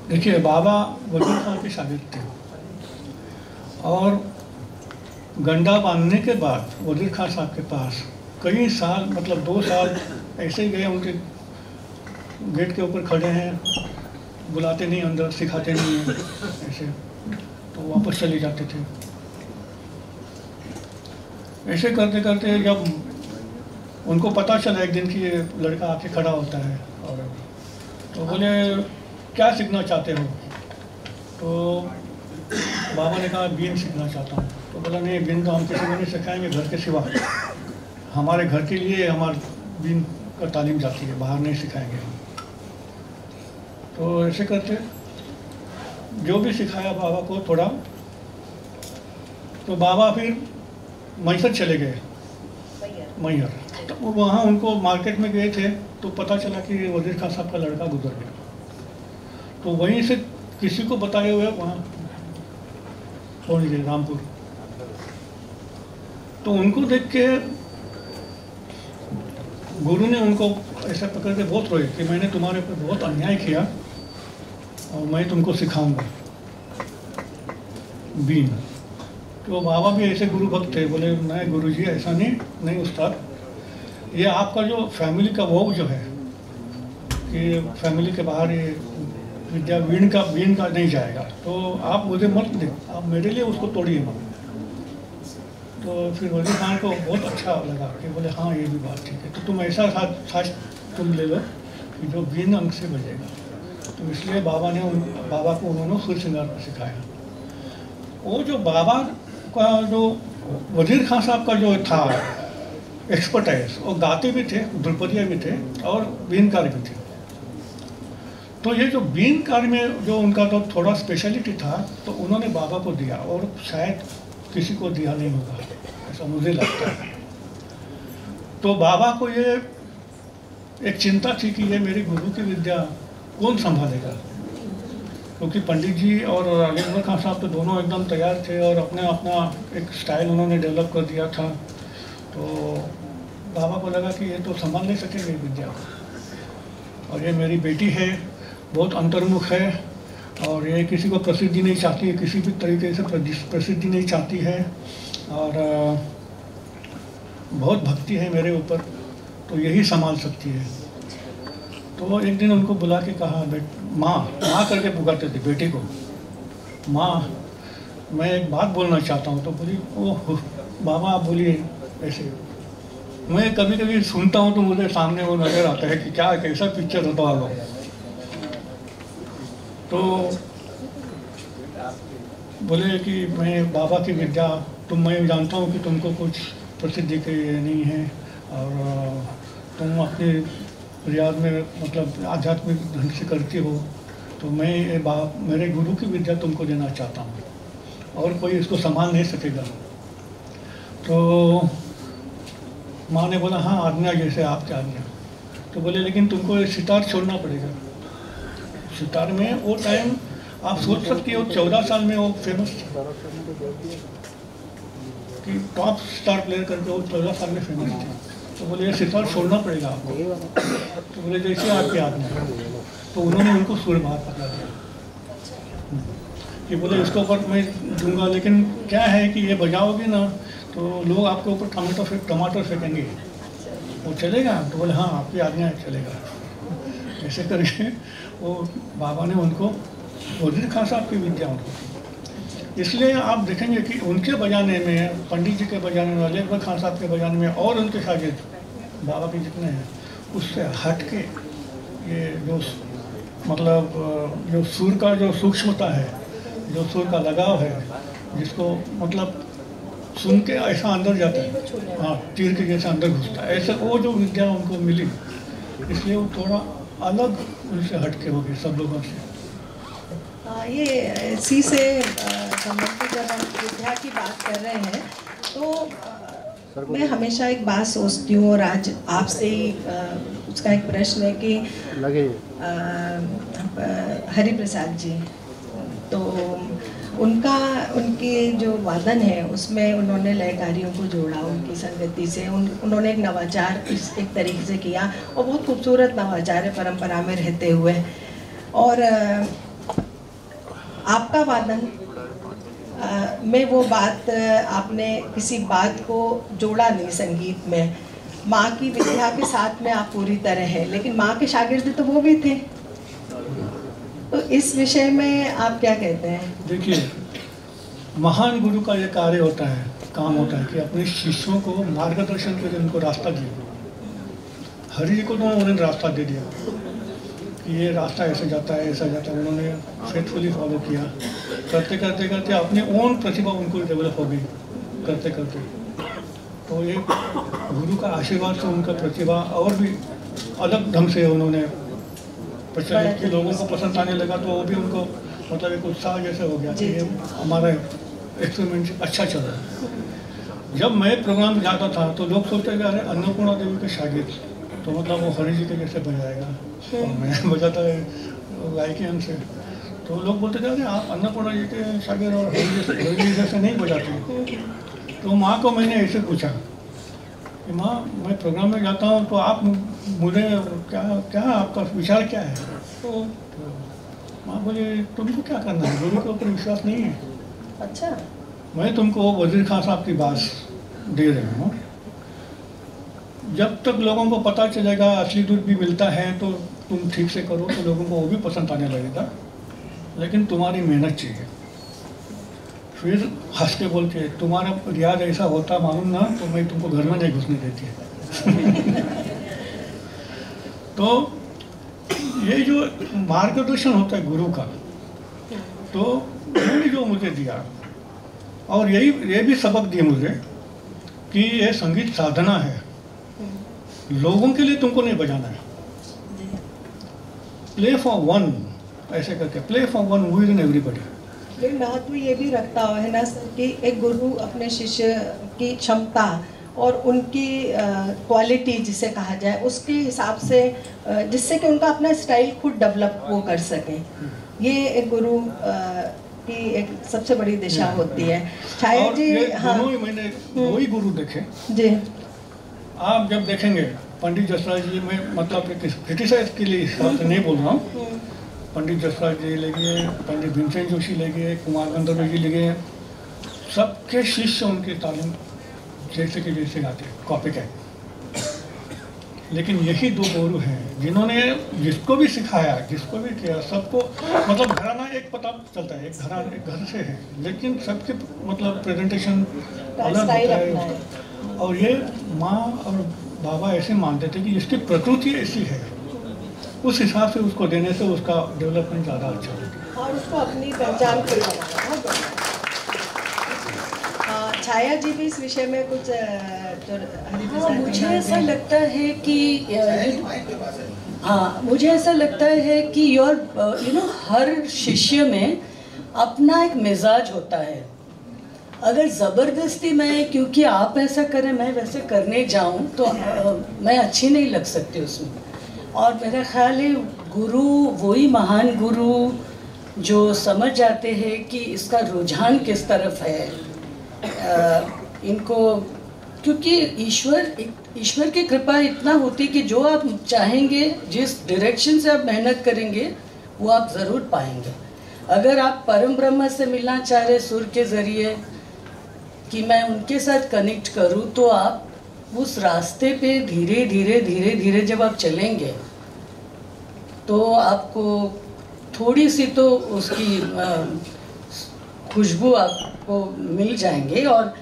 देखिए बाबा वजीर खान के शागिर्द थे और गंडा बांधने के बाद वजीर खान साहब के पास कई साल, मतलब 2 साल ऐसे ही गए, उनके गेट के ऊपर खड़े हैं, बुलाते नहीं अंदर, सिखाते नहीं हैं ऐसे, तो वापस चले जाते थे। ऐसे करते करते जब उनको पता चला एक दिन कि ये लड़का आके खड़ा होता है, और तो बोले क्या सीखना चाहते हो? तो बाबा ने कहा बीन सीखना चाहता हूँ। तो बोला नहीं, बीन तो हम किसी को नहीं सिखाएंगे घर के सिवा, हमारे घर के लिए हमारे बीन का तालीम जाती है, बाहर नहीं सिखाएंगे हम। तो ऐसे करते जो भी सिखाया बाबा को थोड़ा, तो बाबा फिर मैसर चले गए, मैहर। तो वहाँ उनको मार्केट में गए थे तो पता चला कि वजीर खान साहब का लड़का गुजर गया। तो वहीं से किसी को बताए हुए वहाँ पहुँच गए रामपुर। तो उनको देख के गुरु ने उनको ऐसा पकड़ के बहुत रोए कि मैंने तुम्हारे ऊपर बहुत अन्याय किया और मैं तुमको सिखाऊंगा बीन। तो बाबा भी ऐसे गुरु भक्त थे, बोले नहीं गुरुजी ऐसा नहीं उस्ताद, ये आपका जो फैमिली का वो जो है कि फैमिली के बाहर ये विद्या बीन का नहीं जाएगा, तो आप मुझे मत दे, आप मेरे लिए उसको तोड़िए मत। तो फिर वजीर खान को बहुत अच्छा लगा कि बोले हाँ ये भी बात ठीक है, तो तुम ऐसा साज तुम ले लो कि जो बीन अंग से बजेगा। तो इसलिए बाबा को उन्होंने सुर श्रृंगार पर सिखाया। वो जो बाबा का जो वजीर खान साहब का जो था एक्सपर्टाइज, वो गाते भी थे, ध्रुपदिया भी थे और बीनकार भी थे। तो ये जो बीनकार में जो उनका तो थोड़ा स्पेशलिटी था तो उन्होंने बाबा को दिया और शायद किसी को दिया नहीं होगा, ऐसा मुझे लगता है। तो बाबा को ये एक चिंता थी कि ये मेरी गुरु की विद्या कौन संभालेगा, क्योंकि पंडित जी और राजेंद्र खान साहब तो दोनों एकदम तैयार थे और अपना एक स्टाइल उन्होंने डेवलप कर दिया था। तो बाबा को लगा कि ये तो संभाल नहीं सकेंगे विद्या, और ये मेरी बेटी है, बहुत अंतर्मुख है और ये किसी को प्रसिद्धि नहीं चाहती है, किसी भी तरीके से प्रसिद्धि नहीं चाहती है और बहुत भक्ति है मेरे ऊपर, तो यही संभाल सकती है। तो एक दिन उनको बुला के कहा, माँ करके पुकारते थे बेटे को, माँ मैं एक बात बोलना चाहता हूँ। तो बोली ओह बाबा आप बोलिए। ऐसे मैं कभी कभी सुनता हूँ तो मुझे सामने वो नज़र आता है कि क्या कैसा पिक्चर होता होगा। तो बोले कि मैं बाबा की विद्या मैं जानता हूँ कि तुमको कुछ प्रसिद्धि के नहीं है और तुम अपने रियाज में मतलब आध्यात्मिक ढंग से करती हो, तो मैं मेरे गुरु की विद्या तुमको देना चाहता हूँ और कोई इसको संभाल नहीं सकेगा। तो माँ ने बोला हाँ आज्ञा, जैसे आपकी आज्ञा। तो बोले लेकिन तुमको सितार छोड़ना पड़ेगा। सितार में वो टाइम आप सोच सकती हो 14 साल में वो फेमस था कि टॉप स्टार प्लेयर करके वो 14 साल में फेमस थे। तो बोले ये सितार छोड़ना पड़ेगा आपको। तो बोले जैसे आपकी आज्ञा। तो उन्होंने उनको सुर बाहर पकड़ा दिया कि बोले इसके ऊपर मैं दूंगा, लेकिन क्या है कि ये बजाओगे ना तो लोग आपके ऊपर टमाटर फेंकेंगे, वो चलेगा। तो बोले हाँ आपकी आज्ञा है, चलेगा। ऐसे करके वो बाबा ने उनको वजीर खान साहब की विद्या उनको दी। इसलिए आप देखेंगे कि उनके बजाने में, पंडित जी के बजाने में, अलीअकबर खान साहब के बजाने में और उनके शागिर्द बाबा के जितने हैं उससे हट के ये जो मतलब जो सुर का जो सूक्ष्मता है, जो सुर का लगाव है, जिसको मतलब सुन के ऐसा अंदर जाता है, हाँ तीर के जैसे अंदर घुसता है, ऐसा वो जो विद्या उनको मिली, इसलिए वो थोड़ा अलग उनसे हट के हो गए सब लोगों से। ये इसी से संबंधित जब हम विद्या की बात कर रहे हैं तो मैं हमेशा एक बात सोचती हूँ और आज आपसे ही उसका एक प्रश्न है कि हरि प्रसाद जी, तो उनकी जो वादन है उसमें उन्होंने लयकारियों को जोड़ा उनकी संगति से, उन्होंने एक नवाचार एक तरीके से किया और बहुत खूबसूरत नवाचार है परंपरा में रहते हुए। और आपका वादन में वो बात, आपने किसी बात को जोड़ा नहीं संगीत में, माँ की विद्या के साथ में आप पूरी तरह हैं, लेकिन माँ के शागिर्द तो वो भी थे। तो इस विषय में आप क्या कहते हैं? देखिए, महान गुरु का ये कार्य होता है, काम होता है कि अपने शिष्यों को मार्गदर्शन के लिए उनको रास्ता दिया। हरि जी को तो उन्होंने रास्ता दे दिया कि ये रास्ता ऐसे जाता है, ऐसा जाता है, उन्होंने फेथफुली फॉलो किया। करते करते करते अपने ओन प्रतिभा उनको डेवलप हो गई करते करते। तो ये गुरु का आशीर्वाद से उनका प्रतिभा और भी अलग ढंग से उन्होंने प्रचलित कि लोगों को पसंद आने लगा, तो वो भी उनको मतलब एक उत्साह जैसे हो गया कि ये हमारा एक्सपेरिमेंट अच्छा चल रहा है। जब मैं प्रोग्राम जाता था तो लोग सोचते थे अरे अन्नपूर्णा देवी के शागिर्द, तो मतलब वो हरि जी के जैसे बजाएगा, और मैं बजाता है गायकी अंग से, तो लोग बोलते थे अरे आप अन्नपूर्णा जी के शागिर्द और हरि जी जैसे नहीं बजाते। तो माँ को मैंने ऐसे पूछा कि माँ मैं प्रोग्राम में जाता हूँ तो आप मुझे क्या क्या आपका विचार क्या है? तो माँ बोले तुमको क्या करना है, गुरु के ऊपर विश्वास नहीं है। अच्छा, मैं तुमको वजीर खान साहब की बात दे रहा हूँ, जब तक लोगों को पता चलेगा असली दूध भी मिलता है तो तुम ठीक से करो तो लोगों को वो भी पसंद आने लगेगा, लेकिन तुम्हारी मेहनत चाहिए। फिर हंस के बोलते तुम्हारा रियाज ऐसा होता मालूम ना तो मैं तुमको घर में नहीं घुसने देती। तो ये जो मार्गदर्शन होता है गुरु का, तो उन्होंने जो मुझे दिया, और ये भी सबक दिए मुझे कि ये संगीत साधना है, लोगों के लिए तुमको नहीं बजाना है। प्ले फॉर वन, ऐसे करके play for one with in everybody. लेकिन महत्व ये भी रखता है ना सर कि एक गुरु अपने शिष्य की क्षमता और उनकी क्वालिटी जिसे कहा जाए उसके हिसाब से, जिससे कि उनका अपना स्टाइल खुद डेवलप वो कर सके, ये एक गुरु की एक सबसे बड़ी दिशा होती है। छाया जी, हाँ, मैंने वही गुरु देखे जी। आप जब देखेंगे पंडित जसराज जी, मैं मतलब क्रिटिसाइज के लिए हिसाब से नहीं बोल रहा हूँ, पंडित जसराज जी लगे, पंडित भीमसेन जोशी लगे, कुमार गंधर्व जी लगे, सबके शिष्य उनके तालीम जैसे कि जैसे गाते कॉपी कैट। लेकिन यही दो गुरु हैं जिन्होंने जिसको भी सिखाया, जिसको भी किया, सबको मतलब घराना एक पता चलता है, एक घर से है, लेकिन सबके मतलब प्रेजेंटेशन अलग होता है। और ये माँ और बाबा ऐसे मानते थे कि इसकी प्रकृति ऐसी है, उस हिसाब से उसको देने से उसका डेवलपमेंट ज़्यादा अच्छा होता है और उसको अपनी पहचान को बनाना। छाया जी भी इस विषय में कुछ मुझे ऐसा लगता है कि मुझे ऐसा लगता है कि हर शिष्य में अपना एक मिजाज होता है। अगर ज़बरदस्ती मैं, क्योंकि आप ऐसा करें मैं वैसे करने जाऊं तो मैं अच्छी नहीं लग सकती उसमें। और मेरा ख्याल है गुरु वही महान गुरु जो समझ जाते हैं कि इसका रुझान किस तरफ है। इनको क्योंकि ईश्वर की कृपा इतना होती कि जो आप चाहेंगे, जिस डायरेक्शन से आप मेहनत करेंगे वो आप ज़रूर पाएंगे। अगर आप परम ब्रह्म से मिलना चाह रहे सुर के ज़रिए कि मैं उनके साथ कनेक्ट करूं, तो आप उस रास्ते पे धीरे धीरे धीरे धीरे जब आप चलेंगे तो आपको थोड़ी सी तो उसकी खुशबू आपको मिल जाएंगे। और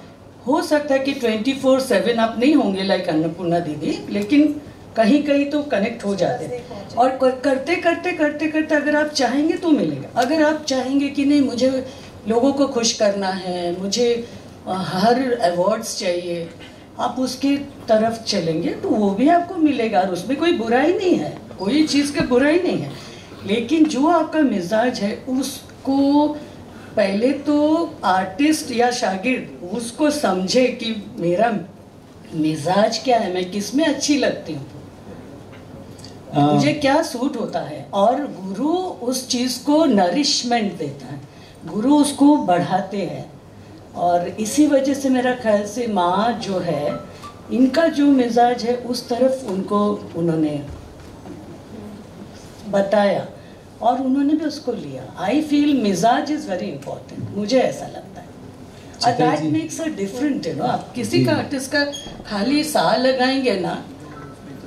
हो सकता है कि 24/7 आप नहीं होंगे लाइक अन्नपूर्णा दीदी, लेकिन कहीं कहीं तो कनेक्ट हो जाते हैं। और करते करते करते करते अगर आप चाहेंगे तो मिलेगा। अगर आप चाहेंगे कि नहीं मुझे लोगों को खुश करना है, मुझे हर अवार्ड्स चाहिए, आप उसकी तरफ चलेंगे तो वो भी आपको मिलेगा। और उसमें कोई बुराई नहीं है, कोई चीज़ का बुराई नहीं है। लेकिन जो आपका मिजाज है उसको पहले तो आर्टिस्ट या शागिर्द उसको समझे कि मेरा मिजाज क्या है, मैं किस में अच्छी लगती हूँ, मुझे क्या सूट होता है। और गुरु उस चीज़ को नरिशमेंट देता है, गुरु उसको बढ़ाते हैं। और इसी वजह से मेरा ख्याल से माँ जो है, इनका जो मिजाज है उस तरफ उनको उन्होंने बताया और उन्होंने भी उसको लिया। आई फील मिजाज इज़ वेरी इंपॉर्टेंट, मुझे ऐसा लगता है। और दैट मेक्स अ डिफरेंट, है ना। आप किसी का आर्टिस्ट का खाली सा लगाएंगे ना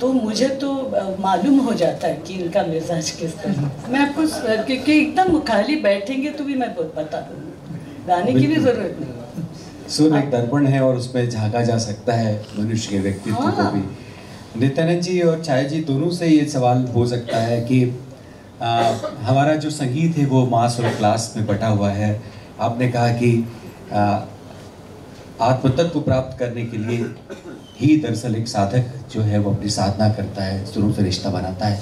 तो मुझे तो मालूम हो जाता है कि इनका मिजाज किस तरह। मैं आपको क्योंकि एकदम खाली बैठेंगे तो भी मैं बता दूँगी, गाने की भी ज़रूरत नहीं। सुर एक दर्पण है और उसमें झांका जा सकता है मनुष्य के व्यक्तित्व को भी। नित्यानंद जी और छाया जी दोनों से ये सवाल हो सकता है कि हमारा जो संगीत है वो मास और क्लास में बटा हुआ है। आपने कहा कि आत्मतत्व प्राप्त करने के लिए ही दरअसल एक साधक जो है वो अपनी साधना करता है, सुरों से रिश्ता बनाता है।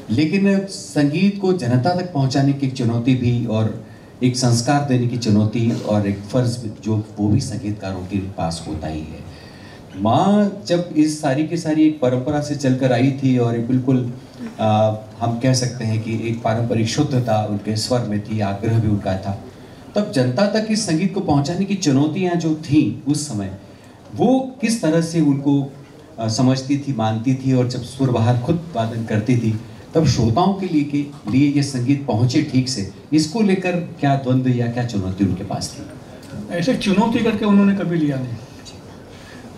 लेकिन संगीत को जनता तक पहुंचाने की एक चुनौती भी, और एक संस्कार देने की चुनौती, और एक फर्ज जो वो भी संगीतकारों के पास होता ही है। माँ जब इस सारी की सारी एक परंपरा से चलकर आई थी, और एक बिल्कुल हम कह सकते हैं कि एक पारंपरिक शुद्धता उनके स्वर में थी, आग्रह भी उनका था, तब जनता तक इस संगीत को पहुंचाने की चुनौतियां जो थी उस समय, वो किस तरह से उनको समझती थी, मानती थी, और जब सुर बाहर खुद वादन करती थी तब श्रोताओं के लिए ये संगीत पहुंचे ठीक से, इसको लेकर क्या द्वंद्व या क्या चुनौती उनके पास थी? ऐसे चुनौती करके उन्होंने कभी लिया नहीं।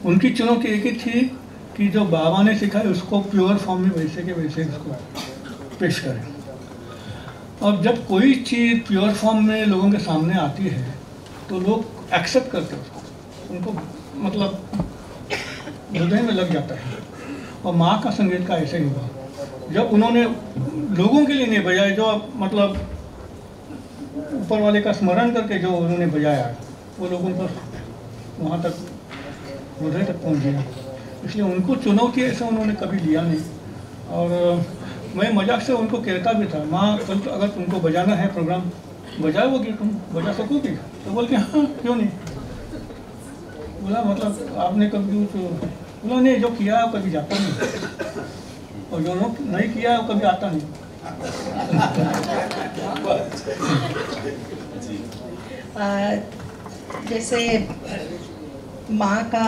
उनकी चुनौती एक ही थी कि जो बाबा ने सिखाया उसको प्योर फॉर्म में वैसे के वैसे उसको पेश करें। अब जब कोई चीज़ प्योर फॉर्म में लोगों के सामने आती है तो लोग एक्सेप्ट करते हैं उसको, उनको मतलब हृदय में लग जाता है। और माँ का संगीत का ऐसे ही हुआ, जब उन्होंने लोगों के लिए नहीं बजाया, जो मतलब ऊपर वाले का स्मरण करके जो उन्होंने बजाया, वो लोगों पर वहाँ तक हृदय तक पहुँच गया। इसलिए उनको चुनौती ऐसे उन्होंने कभी लिया नहीं। और मैं मजाक से उनको कहता भी था, माँ कल तो अगर तुमको बजाना है प्रोग्राम बजाओगी, तुम बजा सकोगी? तो बोल के हाँ क्यों नहीं। बोला मतलब आपने कभी बोला नहीं, जो किया कभी जाता नहीं, और जो नहीं किया वो कभी आता नहीं। जैसे माँ का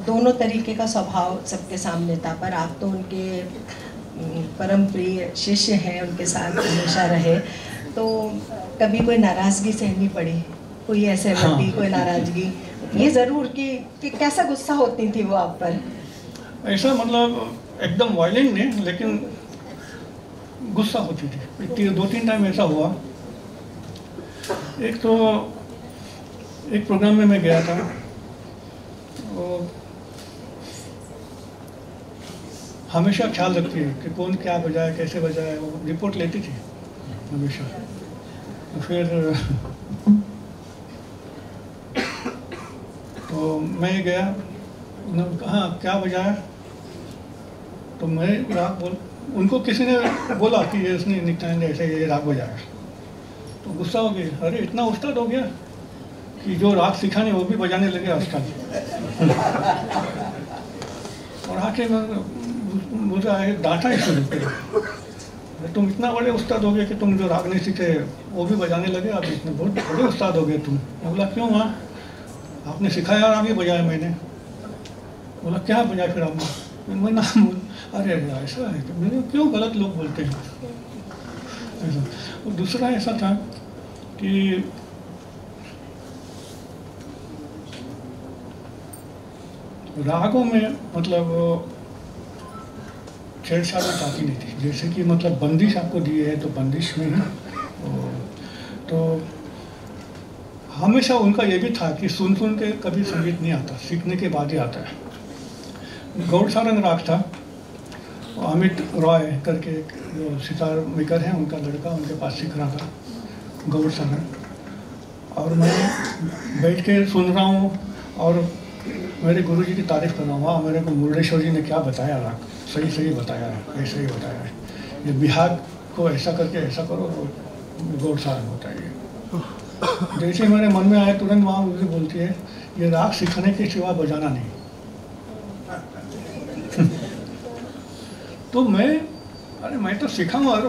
दोनों तरीके का स्वभाव सबके सामने था, पर आप तो उनके परम प्रिय शिष्य हैं, उनके साथ हमेशा रहे, तो कभी कोई नाराज़गी सहनी पड़ी, कोई असहमति, कोई नाराज़गी, ये ज़रूर कि कैसा गुस्सा होती थी वो आप पर? ऐसा मतलब एकदम वायलेंट नहीं, लेकिन गुस्सा होती थी। 2-3 टाइम ऐसा हुआ। एक तो एक प्रोग्राम में मैं गया था, और हमेशा ख्याल रखती है कि कौन क्या बजाए, कैसे बजाए, वो रिपोर्ट लेती थी हमेशा। फिर तो मैं गया, उन्होंने कहा क्या बजाया, तो मैं राग उनको किसी ने बोला कि ये इसने नित्यानंद ने ऐसे ये राग बजाया, तो गुस्सा हो गया। अरे इतना उस्ताद हो गया कि जो राग सिखाने वो भी बजाने लगे आजकल। और आके मुझे आए डांटा ही शुरू किया, तुम इतना बड़े उस्ताद हो गए कि तुम जो राग नहीं सीखे वो भी बजाने लगे, अब इतने बहुत बड़े उस्ताद हो गए तुम। बोला क्यों माँ, आपने सिखाया और आगे बजाया मैंने। बोला क्या बजाया फिर आपने? मैं नाम, अरे ऐसा है तो मैंने क्यों गलत लोग बोलते हैं ऐसा। और दूसरा ऐसा था कि रागों में मतलब छेड़छाड़ आती नहीं थी, जैसे कि मतलब बंदिश आपको दी है तो बंदिश में ही। तो हमेशा उनका ये भी था कि सुन के कभी संगीत नहीं आता, सीखने के बाद ही आता है। गौड़ सारंग राग था, अमित रॉय करके जो सितार मेकर हैं उनका लड़का उनके पास सीख रहा था गौड़ सारंग, और मैं बैठ के सुन रहा हूँ और मेरे गुरुजी की तारीफ कर रहा हूँ। वहाँ मेरे को मुरडेश्वर जी ने क्या बताया, राग सही सही बताया है, ऐसे ही बताया है, ये बिहार को ऐसा करके ऐसा करो, गौड़ सारंग होता है ये। जैसे मेरे मन में आया तुरंत वहाँ मुझे बोलती है ये राग सीखने के सिवा बजाना नहीं। तो मैं तो सीखा हूँ, और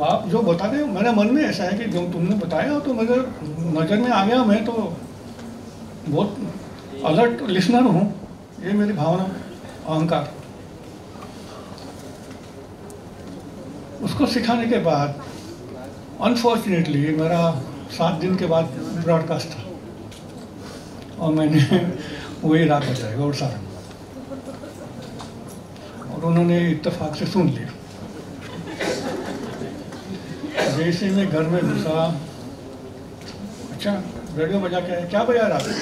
आप जो बता रहे हो मेरे मन में ऐसा है कि जो तुमने बताया तो मेरे नज़र में आ गया। मैं तो बहुत अलर्ट लिसनर हूँ, ये मेरी भावना, अहंकार। उसको सिखाने के बाद अनफॉर्चुनेटली मेरा 7 दिन के बाद ब्रॉडकास्ट था, और मैंने वही राग बजाया गौड़ सारंग, और उन्होंने इत्तेफाक से सुन लिया। जैसे मैं घर में घुसा, अच्छा रेडियो बजा के क्या बजा रहा था?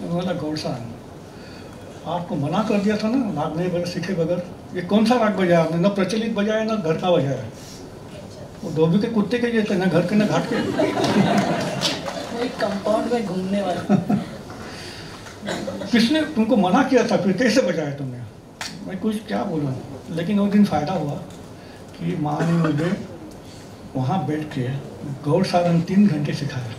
बोला गौड़ सारंग। आपको मना कर दिया था ना राग नहीं बजा सीखे बगैर, ये कौन सा राग बजाया आपने? ना प्रचलित बजाया ना घर का बजाया, वो धोबी के कुत्ते के जैसे, ना घर के ना घाट के, कंपाउंड में घूमने वाला। किसने तुमको मना किया था, फिर कैसे बजाया तुमने? मैं कुछ क्या बोलूँ, लेकिन वो दिन फ़ायदा हुआ कि माँ ने मुझे वहाँ बैठ के गौड़ साधन 3 घंटे सिखाया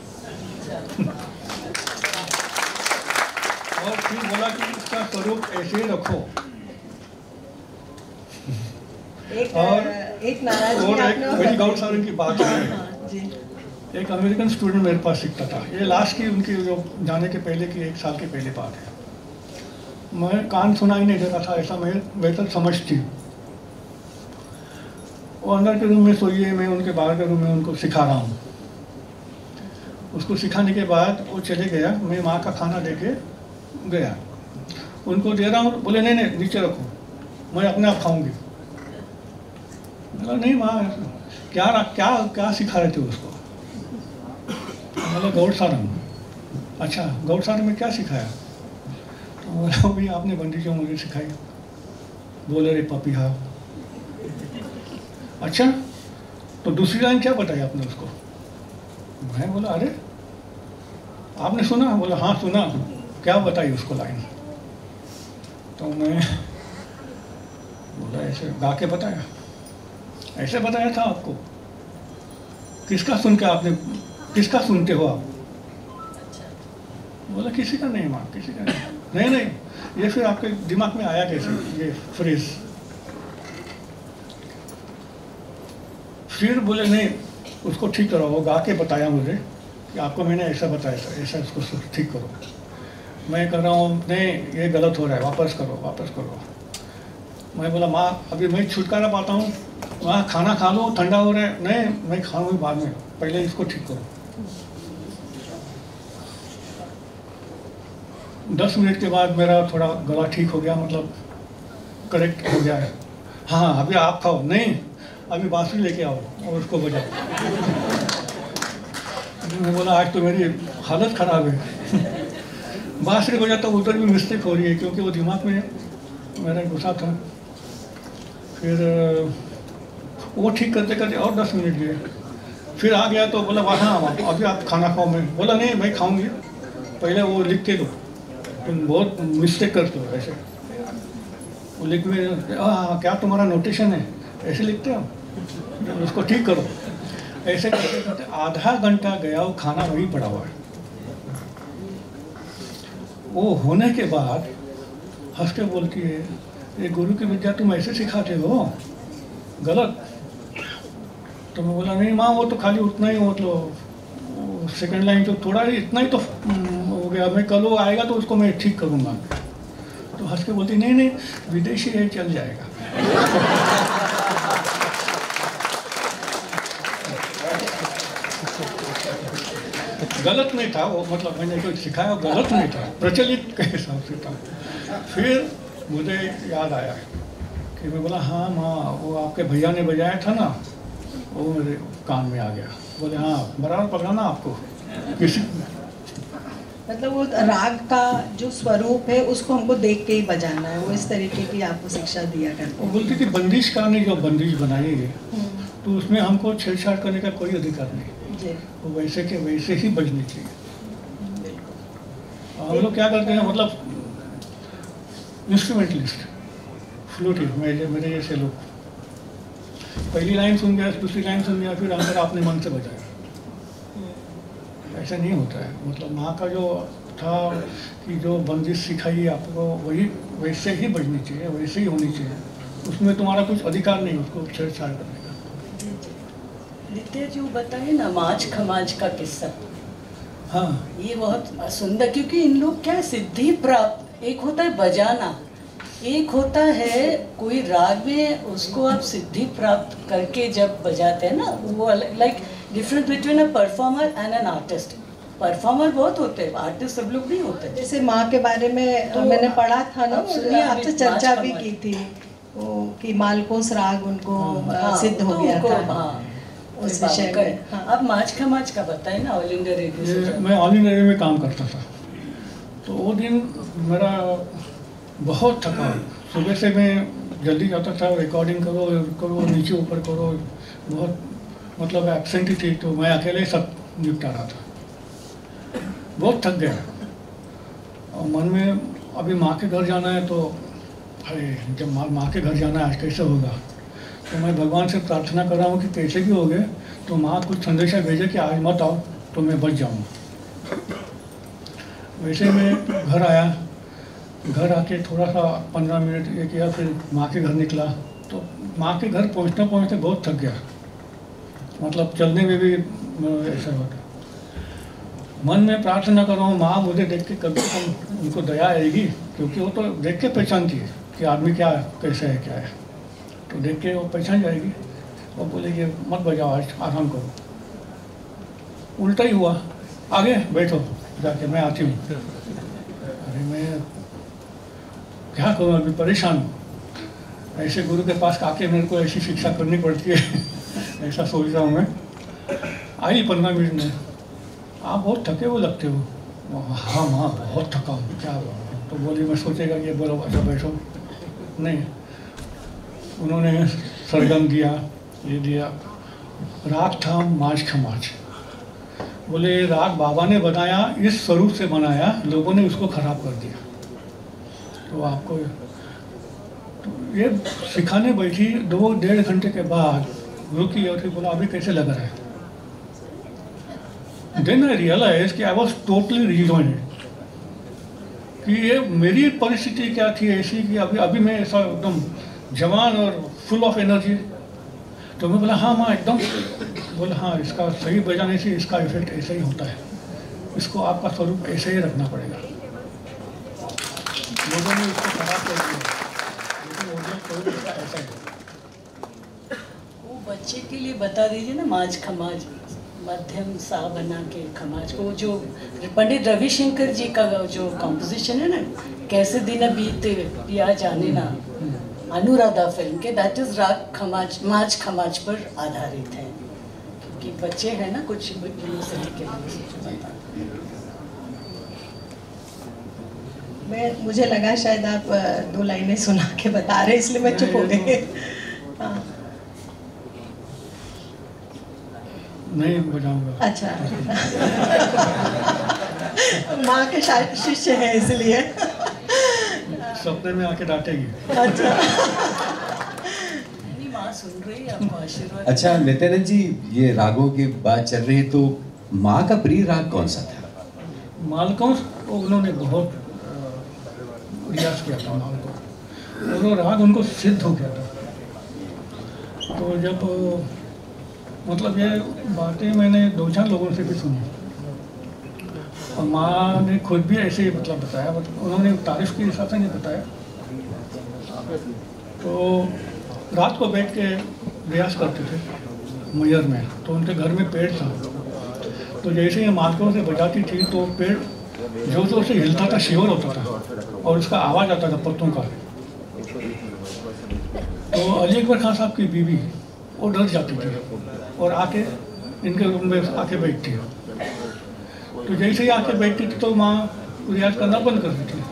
और फिर बोला कि इसका स्वरूप ऐसे ही रखो। एक नाराजगी आपने मेरी गौड़ साधन की बात है। जी। एक अमेरिकन स्टूडेंट मेरे पास सीखता था, ये लास्ट की उनकी जो जाने के पहले की 1 साल के पहले बात है। मैं कान सुनाई नहीं देता था, ऐसा मैं बेहतर समझती हूँ। वो अंदर के रूम में सोई है, मैं उनके बाहर के रूम में उनको सिखा रहा हूँ। उसको सिखाने के बाद वो चले गया, मैं माँ का खाना लेके गया, उनको दे रहा हूँ, बोले नहीं नहीं नीचे रखो, मैं अपने आप खाऊंगी। बोला नहीं माँ, क्या क्या क्या सिखा रहे थे उसको? बोला गौड़ साधन। अच्छा, गौड़ साधन में क्या सिखाया? तो बोला भाई आपने बंदी जो मुझे सिखाई। बोले रे पपी हाँ। अच्छा, तो दूसरी लाइन क्या बताई आपने उसको? मैं बोला अरे आपने सुना? बोला हाँ सुना। क्या बताई उसको लाइन? तो मैं बोला ऐसे गा के बताया। ऐसे बताया था आपको? किसका सुन के आपने, किसका सुनते हो आप? बोला किसी का नहीं माँ, किसी का नहीं। नहीं, ये फिर आपके दिमाग में आया कैसे ये फ्रेज? फिर बोले नहीं, उसको ठीक करो। वो गा के बताया मुझे कि आपको मैंने ऐसा बताया था, ऐसा इसको ठीक करो। मैं कह रहा हूँ नहीं ये गलत हो रहा है, वापस करो वापस करो। मैं बोला माँ अभी मैं छुटकारा पाता हूँ, वहाँ खाना खा लो, ठंडा हो रहा है। नहीं मैं खाऊंगी बाद में, पहले इसको ठीक करो। 10 मिनट के बाद मेरा थोड़ा गला ठीक हो गया, मतलब करेक्ट हो गया है। हाँ अभी आप खाओ। नहीं अभी बांसुरी लेके आओ और उसको बजाओ। मैं बोला आज तो मेरी हालत ख़राब है। बांसुरी बजाता तो उधर भी मिस्टेक हो रही है, क्योंकि वो दिमाग में मेरा घुसा था। फिर वो ठीक करते करते और 10 मिनट गए। फिर आ गया तो बोला हाँ अभी आप खाना खाओ। मैं बोला नहीं मैं खाऊंगी, पहले वो लिख के दो, तुम बहुत मिस्टेक करते हो ऐसे। वो लिख में हाँ क्या तुम्हारा नोटेशन है, ऐसे लिखते हो, उसको ठीक करो। ऐसे करते करते आधा घंटा गया, वो खाना वही पड़ा हुआ है। वो होने के बाद हंस के बोलती है ये गुरु की विद्या तुम ऐसे सिखाते हो, गलत। तो मैं बोला नहीं माँ वो तो खाली उतना ही, मतलब सेकंड लाइन तो थोड़ा ही इतना ही तो हो गया, मैं कल वो आएगा तो उसको मैं ठीक करूँगा। तो हंस के बोलती नहीं नहीं विदेशी है चल जाएगा। गलत नहीं था वो, मतलब मैंने जो सिखाया गलत नहीं था, प्रचलित के हिसाब से था। फिर मुझे याद आया कि मैं बोला हाँ माँ वो आपके भैया ने बजाया था ना, वो मेरे कान में आ गया। बोले हाँ बराबर पकड़ा ना आपको किसी। मतलब वो राग का जो स्वरूप है उसको हमको देख के ही बजाना है, वो इस तरीके की आपको शिक्षा दिया करते। वो बोलती थी बंदिश का नहीं, जो बंदिश बनाई है तो उसमें हमको छेड़छाड़ करने का कोई अधिकार नहीं, वो वैसे के वैसे ही बजनी चाहिए। हम लोग क्या करते हैं, मतलब इंस्ट्रूमेंटलिस्ट फ्लूटिस्ट मेरे जैसे लोग पहली लाइन सुन गया, दूसरी लाइन सुन गया, फिर अंदर अपने मन से बजाया। ऐसा नहीं होता है। मतलब माँ का जो था कि जो बंदिश सिखाई आपको वही वैसे ही बजनी चाहिए, वैसे ही होनी चाहिए, उसमें तुम्हारा कुछ अधिकार नहीं उसको छेड़छाड़ करने का। नित्य जी बताइए ना माछ खमाज का किस्सा। हाँ ये बहुत सुंदर, क्योंकि इन लोग क्या सिद्धि प्राप्त, एक होता है बजाना, एक होता है कोई राग में उसको आप सिद्धि प्राप्त करके जब बजाते हैं ना, वो like difference between a performer and an artist. Performer बहुत होते हैं, आर्टिस्ट सब लोग नहीं होते। जैसे माँ के बारे में तो मैंने पढ़ा था ना, आपसे चर्चा भी की थी वो कि मालकोस राग उनको सिद्ध हो गया था उस विषय में। आप माछ खमाज का बताए ना, ऑल इंडिया रेडियो से। मैं ऑल इंडिया रेडियो में काम करता था, तो वो दिन मेरा बहुत थका। सुबह से मैं जल्दी जाता था, रिकॉर्डिंग करो नीचे ऊपर करो, बहुत मतलब एब्सेंट ही थी, तो मैं अकेले सब निपटा रहा था। बहुत थक गया और मन में अभी माँ के घर जाना है, तो अरे जब माँ के घर जाना है आज कैसे होगा। तो मैं भगवान से प्रार्थना कर रहा हूँ कि कैसे भी हो गए तो माँ कुछ संदेशा भेजे कि आज मत आओ तो मैं बच जाऊँगा। वैसे मैं घर आया, घर आके थोड़ा सा 15 मिनट ये किया, फिर माँ के घर निकला। तो माँ के घर पहुँचते पहुँचते बहुत थक गया, मतलब चलने में भी ऐसा होता। मन में प्रार्थना कर रहा हूँ माँ मुझे देख के कभी कम उनको दया आएगी, क्योंकि वो तो देख के पहचानती है कि आदमी क्या कैसे है क्या है, तो देख के वो पहचान जाएगी और बोलेगी मत बजाओ आज आराम करो। उल्टा ही हुआ, आगे बैठो जाके मैं आती हूँ। अरे मैं क्या करूँ, अभी परेशान हूँ। ऐसे गुरु के पास आके मेरे को ऐसी शिक्षा करनी पड़ती है ऐसा सोच रहा हूँ मैं। आई 15 मिनट में, आप बहुत थके हुए लगते हो। हाँ माँ बहुत थका हूँ, क्या तो बोली मैं सोचेगा कि बोलो अच्छा बैठो। नहीं, उन्होंने सरगम दिया, ये दिया। राग था माज खमाज। बोले राग बाबा ने बनाया, इस स्वरूप से बनाया, लोगों ने उसको खराब कर दिया। तो आपको तो ये सिखाने बैठी 2-1.5 घंटे के बाद गुरु की और बोला अभी कैसे लग रहा है। देन आई रियलाइज कि आई वॉज टोटली रिजॉइंड, कि ये मेरी परिस्थिति क्या थी ऐसी कि अभी मैं ऐसा एकदम जवान और फुल ऑफ एनर्जी। तो मैं बोला हाँ माँ एकदम, बोला हाँ इसका सही बजाने से इसका इफेक्ट ऐसा ही होता है, इसको आपका स्वरूप ऐसे ही रखना पड़ेगा। लोगों ने इसको खराब कर दिया, लेकिन ओरिजिनल स्वरूप इसका ऐसा है। वो बच्चे के लिए बता दीजिए ना, माज खमाज मध्यम सा बना के खमाज को, जो पंडित रविशंकर जी का जो कॉम्पोजिशन है ना, कैसे दिन बीते या जाने ना, अनुराधा फिल्म के, दैट इज राग खमाज माज खमाज पर आधारित है। क्योंकि बच्चे हैं ना कुछ यूनिवर्सिटी के मैं मुझे लगा शायद आप 2 लाइनें सुना के बता रहे, इसलिए मैं चुप हो गई। नहीं बजाऊंगा। अच्छा माँ के शायद शिष्य हैं इसलिए सपने में आके डांटेगी। अच्छा माँ सुन रही है, आपको आशीर्वाद। अच्छा नित्यानंद जी, ये रागों की बात चल रही है तो माँ का प्रिय राग कौन सा था? मालकों उन्होंने बहुत रियाज किया था मालकों, और वो राग उनको सिद्ध हो गया था। तो जब मतलब ये बातें मैंने 2-4 लोगों से भी सुनी, और माँ ने खुद भी ऐसे ही मतलब बताया, मतलब उन्होंने तारीफ के हिसाब से नहीं बताया। तो रात को बैठ के रियाज करते थे मयर में, तो उनके घर में पेड़ था। तो जैसे ही मालकों से बजाती थी तो पेड़ जोर जोर से हिलता था, शिवर होता था, और उसका आवाज़ आता था पत्तों का। तो अली अकबर खान साहब की बीवी वो डर जाती थी और आके इनके रूम में आके बैठती है। तो जैसे ही आके बैठती थी तो माँ रियाज करना बंद कर देती थी।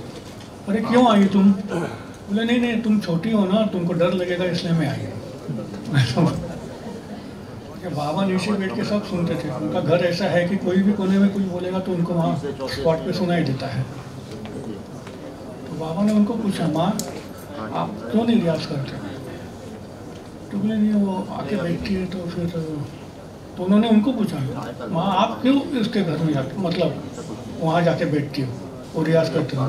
अरे क्यों आई तुम? बोले नहीं नहीं तुम छोटी हो ना, तुमको डर लगेगा इसलिए मैं आई। बाबा नीचे बैठ के सब सुनते थे। उनका घर ऐसा है कि कोई भी कोने में कुछ बोलेगा तो उनको वहाँ स्पॉट पे सुनाई देता है। तो बाबा ने उनको पूछा माँ आप क्यों नहीं रियाज करते? तो बोले नहीं वो आके बैठती है तो फिर तो उन्होंने उनको पूछा माँ आप क्यों इसके घर में जाते, मतलब वहाँ जाके बैठती हो, वो रियाज करते हो?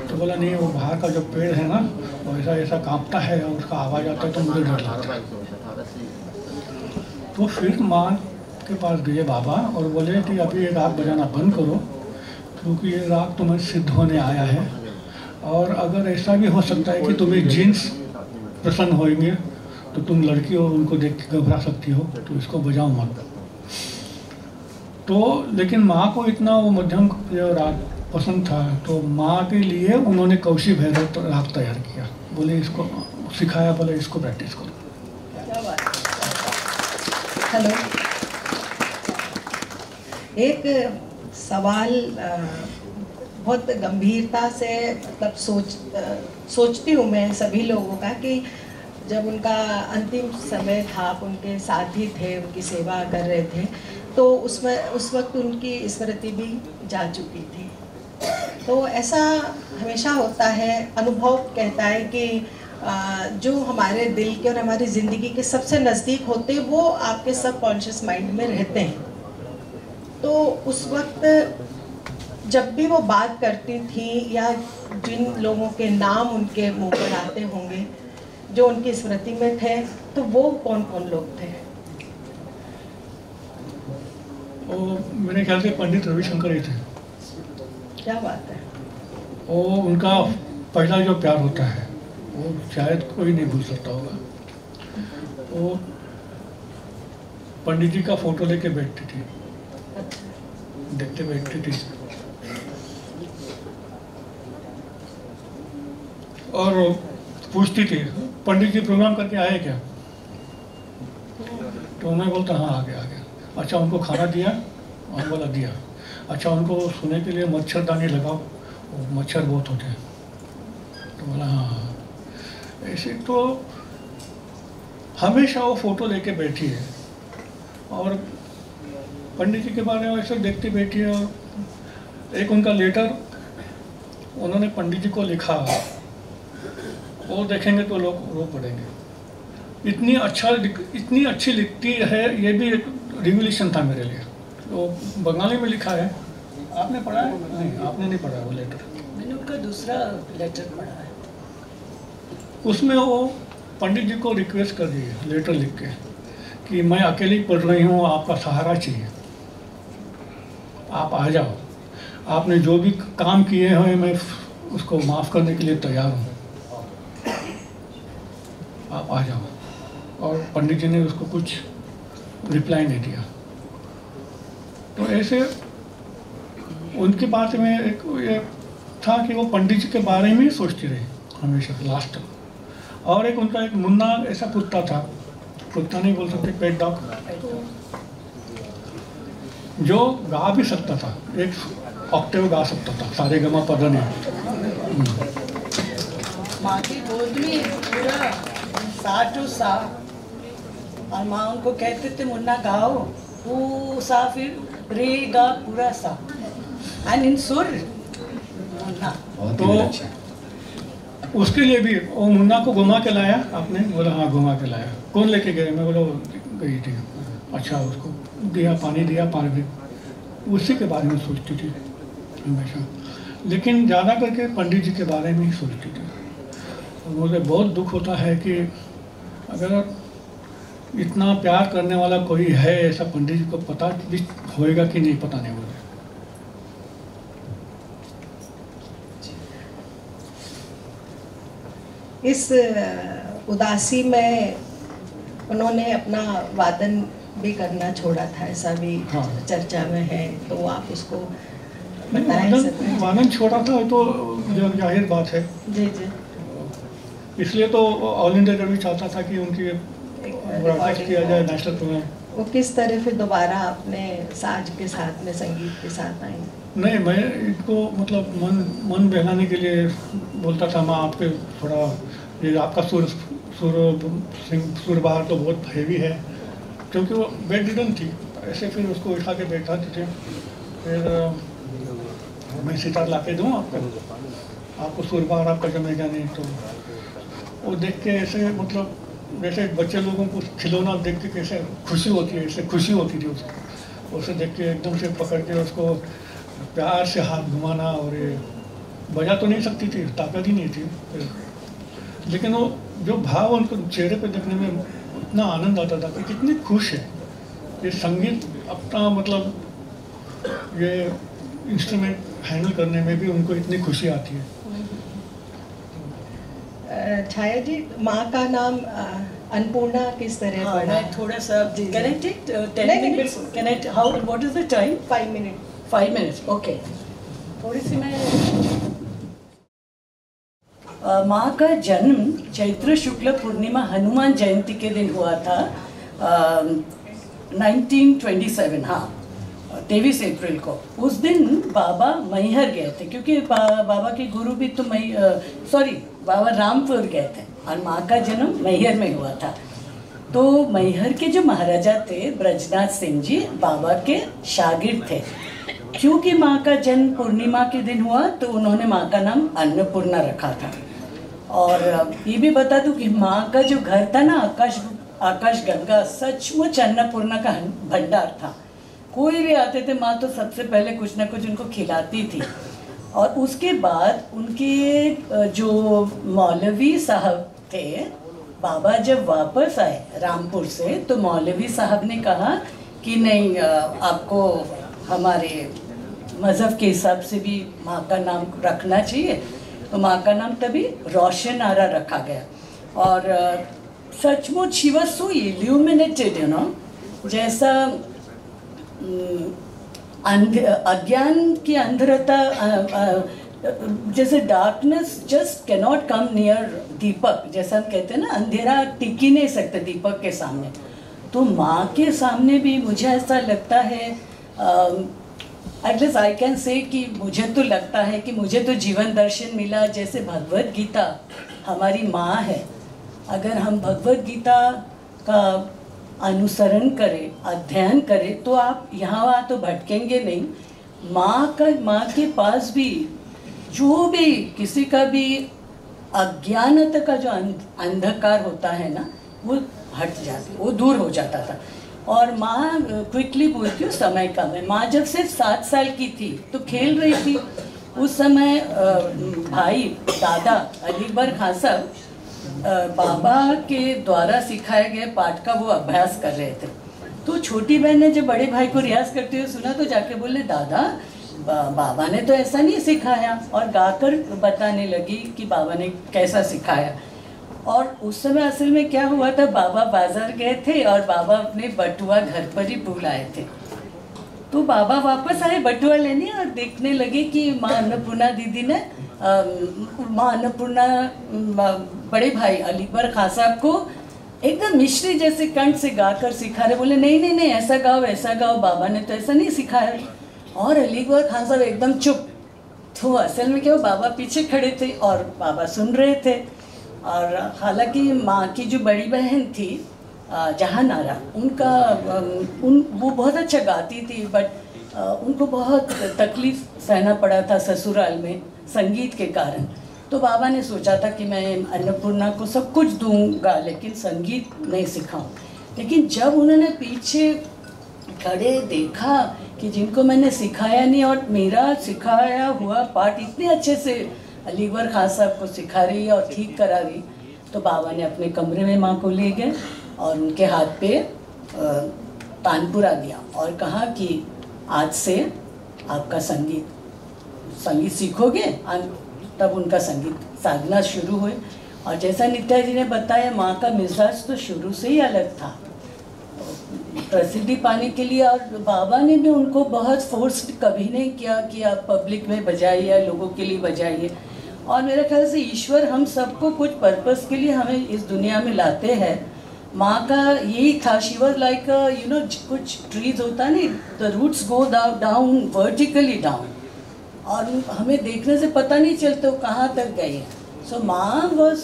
तो बोला नहीं वो बाहर का जो पेड़ है ना वो ऐसा ऐसा कांपता है और उसका आवाज़ आता है तो मुझे डर लगता है। तो फिर माँ के पास गए बाबा और बोले कि अभी ये राग बजाना बंद करो, क्योंकि ये राग तुम्हें सिद्ध होने आया है, और अगर ऐसा भी हो सकता है कि तुम्हें जीन्स प्रसन्न होंगे तो तुम लड़की हो उनको देख के घबरा सकती हो, तो इसको बजाओ मत। तो लेकिन माँ को इतना वो मध्यम राग पसंद था, तो माँ के लिए उन्होंने कौशी भैरव राग तैयार किया। बोले इसको सिखाया, बोले इसको प्रैक्टिस करो। हेलो, एक सवाल बहुत गंभीरता से मतलब सोचती हूँ मैं सभी लोगों का, कि जब उनका अंतिम समय था, आप उनके साथ ही थे, उनकी सेवा कर रहे थे, तो उस वक्त उनकी स्मृति भी जा चुकी थी। तो ऐसा हमेशा होता है, अनुभव कहता है कि जो हमारे दिल के और हमारी ज़िंदगी के सबसे नज़दीक होते हैं वो आपके सबकॉन्शियस माइंड में रहते हैं। तो उस वक्त जब भी वो बात करती थी या जिन लोगों के नाम उनके मुंह पर आते होंगे जो उनकी स्मृति में थे, तो वो कौन कौन लोग थे? मेरे ख्याल से पंडित रविशंकर ही थे। क्या बात है। वो उनका पहला जो प्यार होता है वो शायद कोई नहीं भूल सकता होगा। वो पंडित जी का फोटो लेके बैठती थी, देखते बैठती थी, और पूछती थी पंडित जी प्रोग्राम करके आए क्या? तो मैं बोलता हाँ आ गया। अच्छा उनको खाना दिया? हम बोला दिया। अच्छा उनको सोने के लिए मच्छरदानी लगाओ, मच्छर बहुत होते हैं। तो बोला हाँ। ऐसे तो हमेशा वो फोटो लेके बैठी है और पंडित जी के बारे में ऐसे देखती बैठी है। और एक उनका लेटर उन्होंने पंडित जी को लिखा, वो देखेंगे तो लोग रो पड़ेंगे। इतनी अच्छी लिखती है, ये भी एक रिवोल्यूशन था मेरे लिए। तो बंगाली में लिखा है, आपने पढ़ा है? नहीं, आपने नहीं पढ़ा वो लेटर। मैंने उनका दूसरा लेटर पढ़ा है। उसमें वो पंडित जी को रिक्वेस्ट कर दी है लेटर लिख के कि मैं अकेली पढ़ रही हूँ, आपका सहारा चाहिए, आप आ जाओ, आपने जो भी काम किए हैं मैं उसको माफ़ करने के लिए तैयार हूँ, आप आ जाओ। और पंडित जी ने उसको कुछ रिप्लाई नहीं दिया। तो ऐसे उनकी बात में एक ये था कि वो पंडित जी के बारे में ही सोचती रही हमेशा लास्ट तक। और एक उनका एक मुन्ना ऐसा कुत्ता था, कुत्ता नहीं बोल सकते, पेट डॉग, जो गा भी सकता था, एक ऑक्टेव गा सकता था, सारे गमा पदा नहीं। माँ की गोद में पूरा सा टू सा, और माँ उनको कहते थे मुन्ना गाओ, वो सा फिर रे गा पूरा सा, एंड इन सुर मुन्ना। तो उसके लिए भी वो मुन्ना को घुमा के लाया आपने? बोला हाँ घुमा के लाया। कौन लेके गए? मैं बोला गई थी। अच्छा उसको दिया, पानी दिया, पानी भी उसी के बारे में सोचती थी हमेशा, लेकिन ज़्यादा करके पंडित जी के बारे में ही सोचती थी। और मुझे बहुत दुख होता है कि अगर इतना प्यार करने वाला कोई है ऐसा, पंडित जी को पता भी होएगा कि नहीं पता नहीं मुझे। इस उदासी में उन्होंने अपना वादन भी करना छोड़ा था, ऐसा भी हाँ। चर्चा में है, तो आप उसको बताएं। वादन छोड़ा था तो जाहिर बात है। जी जी। इसलिए तो ऑल इंडिया रेडियो चाहता था कि उनकी ब्रॉडकास्ट किया जाए नेशनल प्रोग्राम। वो किस तरह फिर दोबारा अपने साज के साथ में, संगीत के साथ आई? नहीं, मैं इनको मतलब मन बहलाने के लिए बोलता था, मैं आपके थोड़ा ये आपका सुर बाहर तो बहुत हैवी है, क्योंकि वो बेड रिडन थी। ऐसे फिर उसको उठा के बैठाते थे, फिर मैं सितार ला के दूँ आपको सुर बाहर आपका जमेगा नहीं। तो वो देख के ऐसे मतलब जैसे बच्चे लोगों को खिलौना देख के कैसे खुशी होती है, ऐसे खुशी होती थी उसको। उसे देख के एकदम से पकड़ के उसको प्यार से हाथ घुमाना, और ये बजा तो नहीं सकती थी, ताकत ही नहीं थी, लेकिन वो जो भाव उनको चेहरे पे देखने में इतना आनंद आता था कि कितनी खुश है। ये संगीत अपना मतलब ये इंस्ट्रूमेंट हैंडल करने में भी उनको इतनी खुशी आती है। छाया जी, माँ का नाम अन्नपूर्णा किस तरह पड़ा? मैं थोड़ा सा connected 10 minutes connect, how what is the time? 5 minutes, okay. थोड़ी सी मैं माँ का जन्म चैत्र शुक्ल पूर्णिमा हनुमान जयंती के दिन हुआ था, 1927, हाँ 23 अप्रैल को। उस दिन बाबा मैहर गए थे, क्योंकि बाबा के गुरु भी तो बाबा रामपुर गए थे, और माँ का जन्म मैहर में हुआ था। तो मैहर के जो महाराजा थे ब्रजनाथ सिंह जी बाबा के शागिर्द थे, क्योंकि माँ का जन्म पूर्णिमा के दिन हुआ तो उन्होंने माँ का नाम अन्नपूर्णा रखा था। और ये भी बता दूं कि माँ का जो घर था ना, आकाश गंगा, सचमुच अन्नपूर्णा का भंडार था। कोई भी आते थे माँ तो सबसे पहले कुछ ना कुछ उनको खिलाती थी। और उसके बाद उनके जो मौलवी साहब थे, बाबा जब वापस आए रामपुर से तो मौलवी साहब ने कहा कि नहीं, आपको हमारे मज़हब के हिसाब से भी माँ का नाम रखना चाहिए। तो माँ का नाम तभी रोशन आरा रखा गया। और सचमुच she was so illuminated, you know, जैसा अज्ञान की अंधरता, जैसे darkness just cannot come near deepak, जैसा हम कहते हैं ना, अंधेरा टिक ही नहीं सकता दीपक के सामने। तो माँ के सामने भी मुझे ऐसा लगता है, एटलीस्ट आई कैन से कि मुझे तो लगता है कि मुझे तो जीवन दर्शन मिला जैसे भगवत गीता हमारी माँ है। अगर हम भगवत गीता का अनुसरण करें, अध्ययन करें, तो आप यहाँ वहाँ तो भटकेंगे नहीं। माँ के पास भी जो भी किसी का भी अज्ञानता का जो अंधकार होता है ना, वो हट जाता, वो दूर हो जाता था। और माँ, क्विकली बोलती हूँ, समय कम है। माँ जब सिर्फ 7 साल की थी तो खेल रही थी। उस समय भाई दादा अलीबर खां साहब बाबा के द्वारा सिखाए गए पाठ का वो अभ्यास कर रहे थे। तो छोटी बहन ने जब बड़े भाई को रियाज करते हुए सुना तो जाके बोले, दादा बाबा ने तो ऐसा नहीं सिखाया, और गाकर बताने लगी कि बाबा ने कैसा सिखाया। और उस समय असल में क्या हुआ था, बाबा बाजार गए थे और बाबा अपने बटुआ घर पर ही भूल आए थे। तो बाबा वापस आए बटुआ लेने और देखने लगे कि माँ अन्नपूर्णा दीदी ने माँ अन्नपूर्णा बड़े भाई अलीबर खां साहब को एकदम मिश्री जैसे कंठ से गाकर सिखा रहे। बोले नहीं नहीं नहीं, ऐसा गाओ ऐसा गाओ, बाबा ने तो ऐसा नहीं सिखाया। और अलीबर खां साहब एकदम चुप। तो असल में क्या, बाबा पीछे खड़े थे और बाबा सुन रहे थे। और हालांकि माँ की जो बड़ी बहन थी जहान आरा, उनका वो बहुत अच्छा गाती थी, बट उनको बहुत तकलीफ सहना पड़ा था ससुराल में संगीत के कारण। तो बाबा ने सोचा था कि मैं अन्नपूर्णा को सब कुछ दूंगा लेकिन संगीत नहीं सिखाऊं। लेकिन जब उन्होंने पीछे खड़े देखा कि जिनको मैंने सिखाया नहीं और मेरा सिखाया हुआ पाठ इतने अच्छे से अलीबर खान साहब को सिखा रही है और ठीक करा रही, तो बाबा ने अपने कमरे में माँ को ले गए और उनके हाथ पे तानपुरा दिया और कहा कि आज से आपका संगीत सीखोगे। तब उनका संगीत साधना शुरू हुई। और जैसा नित्या जी ने बताया, माँ का मिजाज तो शुरू से ही अलग था, प्रसिद्धि पाने के लिए। और बाबा ने भी उनको बहुत फोर्स कभी नहीं किया कि आप पब्लिक में बजाइए या लोगों के लिए बजाइए। और मेरे ख्याल से ईश्वर हम सबको कुछ पर्पस के लिए हमें इस दुनिया में लाते हैं। माँ का यही था, she was like you know, कुछ ट्रीज होता है नहीं, the roots go down vertically down, और हमें देखने से पता नहीं चलता वो कहाँ तक गए हैं। सो माँ वॉज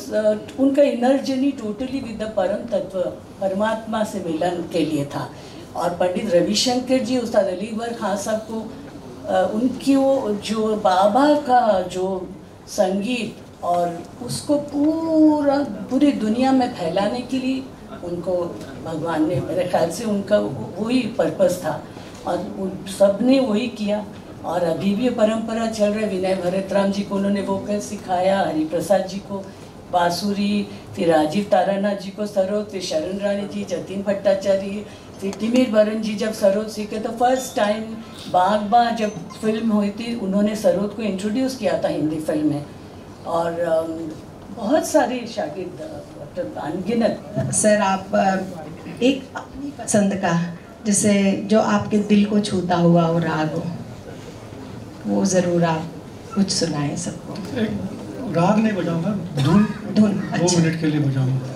उनका inner journey totally with the परम तत्व, परमात्मा से मिलन के लिए था। और पंडित रविशंकर जी, उस्ताद अलीबर खान साहब को उनकी वो जो बाबा का जो संगीत और उसको पूरी दुनिया में फैलाने के लिए उनको भगवान ने, मेरे ख्याल से उनका वही पर्पस था और सब ने वही किया। और अभी भी परंपरा चल रही है। विनय भरतराम जी को उन्होंने वोकल सिखाया, हरिप्रसाद जी को बांसुरी, फिर राजीव तारानाथ जी को सरोद, फिर शरण रानी जी, जतिन भट्टाचार्य, फिर तिमिर बरन जी जब सरोद सीखे तो फर्स्ट टाइम बागबा जब फिल्म हुई थी उन्होंने सरोद को इंट्रोड्यूस किया था हिंदी फिल्म में। और बहुत सारे शागिर्द अनगिनत। सर, आप एक अपनी पसंद का, जैसे जो आपके दिल को छूता हुआ और राग हो, वो ज़रूर आप कुछ सुनाएं सबको। एक राग नहीं बजाऊंगा, धुन 2 मिनट के लिए बजाऊंगा।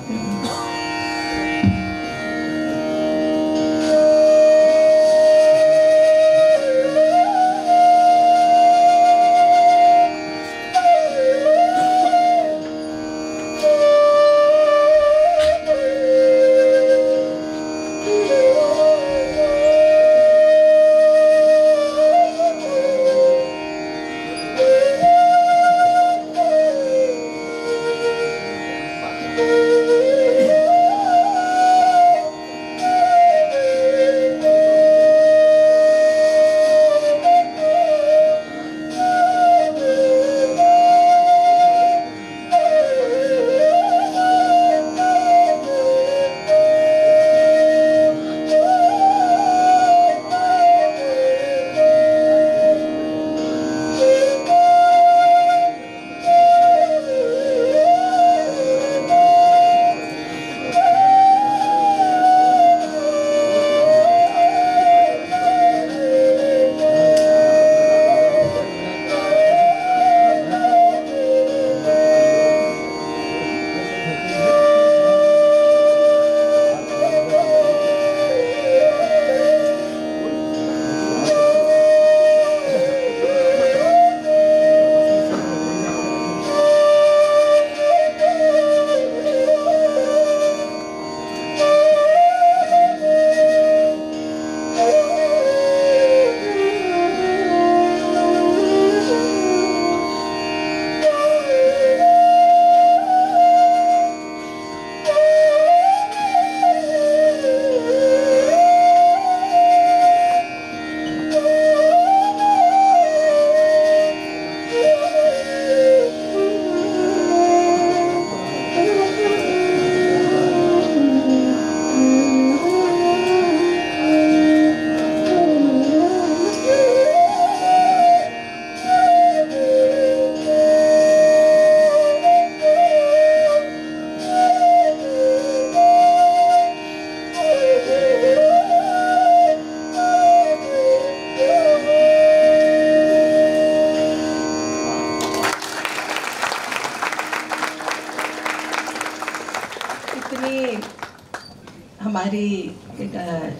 हमारी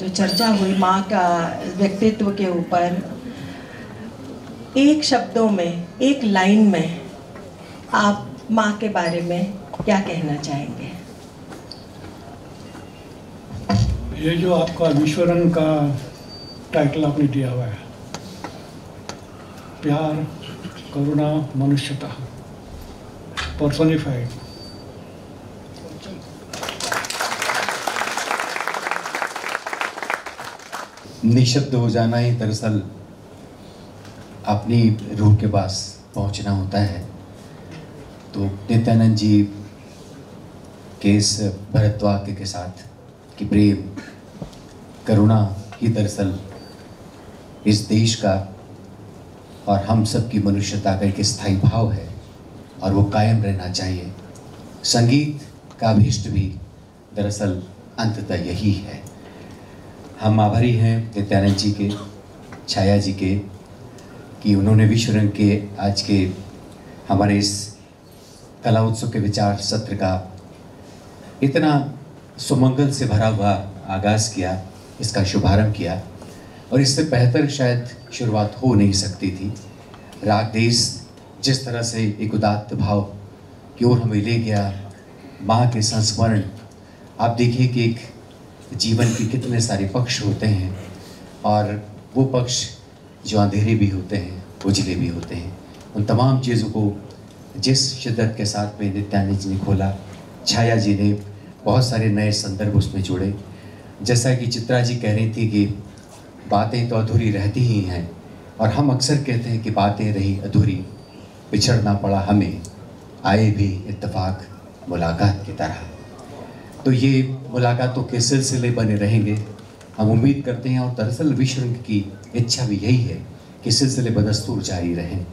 जो चर्चा हुई माँ का व्यक्तित्व के ऊपर, एक शब्दों में, एक लाइन में आप माँ के बारे में क्या कहना चाहेंगे? ये जो आपका विश्वरंग का टाइटल आपने दिया हुआ है, प्यार, करुणा, मनुष्यता पर्सोनिफाइड, निशब्द हो जाना ही दरअसल अपनी रूह के पास पहुंचना होता है। तो नित्यानंद जी के इस भरतवाक्य के साथ कि प्रेम, करुणा ही दरअसल इस देश का और हम सब की मनुष्यता का एक स्थायी भाव है और वो कायम रहना चाहिए। संगीत का अभीष्ट भी दरअसल अंततः यही है। हम आभारी हैं नित्यानंद जी के, छाया जी के, कि उन्होंने विश्वरंग के आज के हमारे इस कला उत्सव के विचार सत्र का इतना सुमंगल से भरा हुआ आगाज़ किया, इसका शुभारंभ किया। और इससे बेहतर शायद शुरुआत हो नहीं सकती थी। राग देश जिस तरह से एक उदात्त भाव की ओर हमें ले गया, माँ के संस्मरण, आप देखिए कि एक जीवन के कितने सारे पक्ष होते हैं और वो पक्ष जो अंधेरे भी होते हैं, उजले भी होते हैं। उन तमाम चीज़ों को जिस शिद्दत के साथ में नित्यानंद जी ने खोला, छाया जी ने बहुत सारे नए संदर्भ उसमें जोड़े। जैसा कि चित्रा जी कह रही थी कि बातें तो अधूरी रहती ही हैं, और हम अक्सर कहते हैं कि बातें रही अधूरी, बिछड़ना पड़ा हमें, आए भी इत्तेफाक मुलाकात की तरह। तो ये मुलाकातों के सिलसिले बने रहेंगे, हम उम्मीद करते हैं। और दरअसल विश्वरंग की इच्छा भी यही है कि सिलसिले बदस्तूर जारी रहें।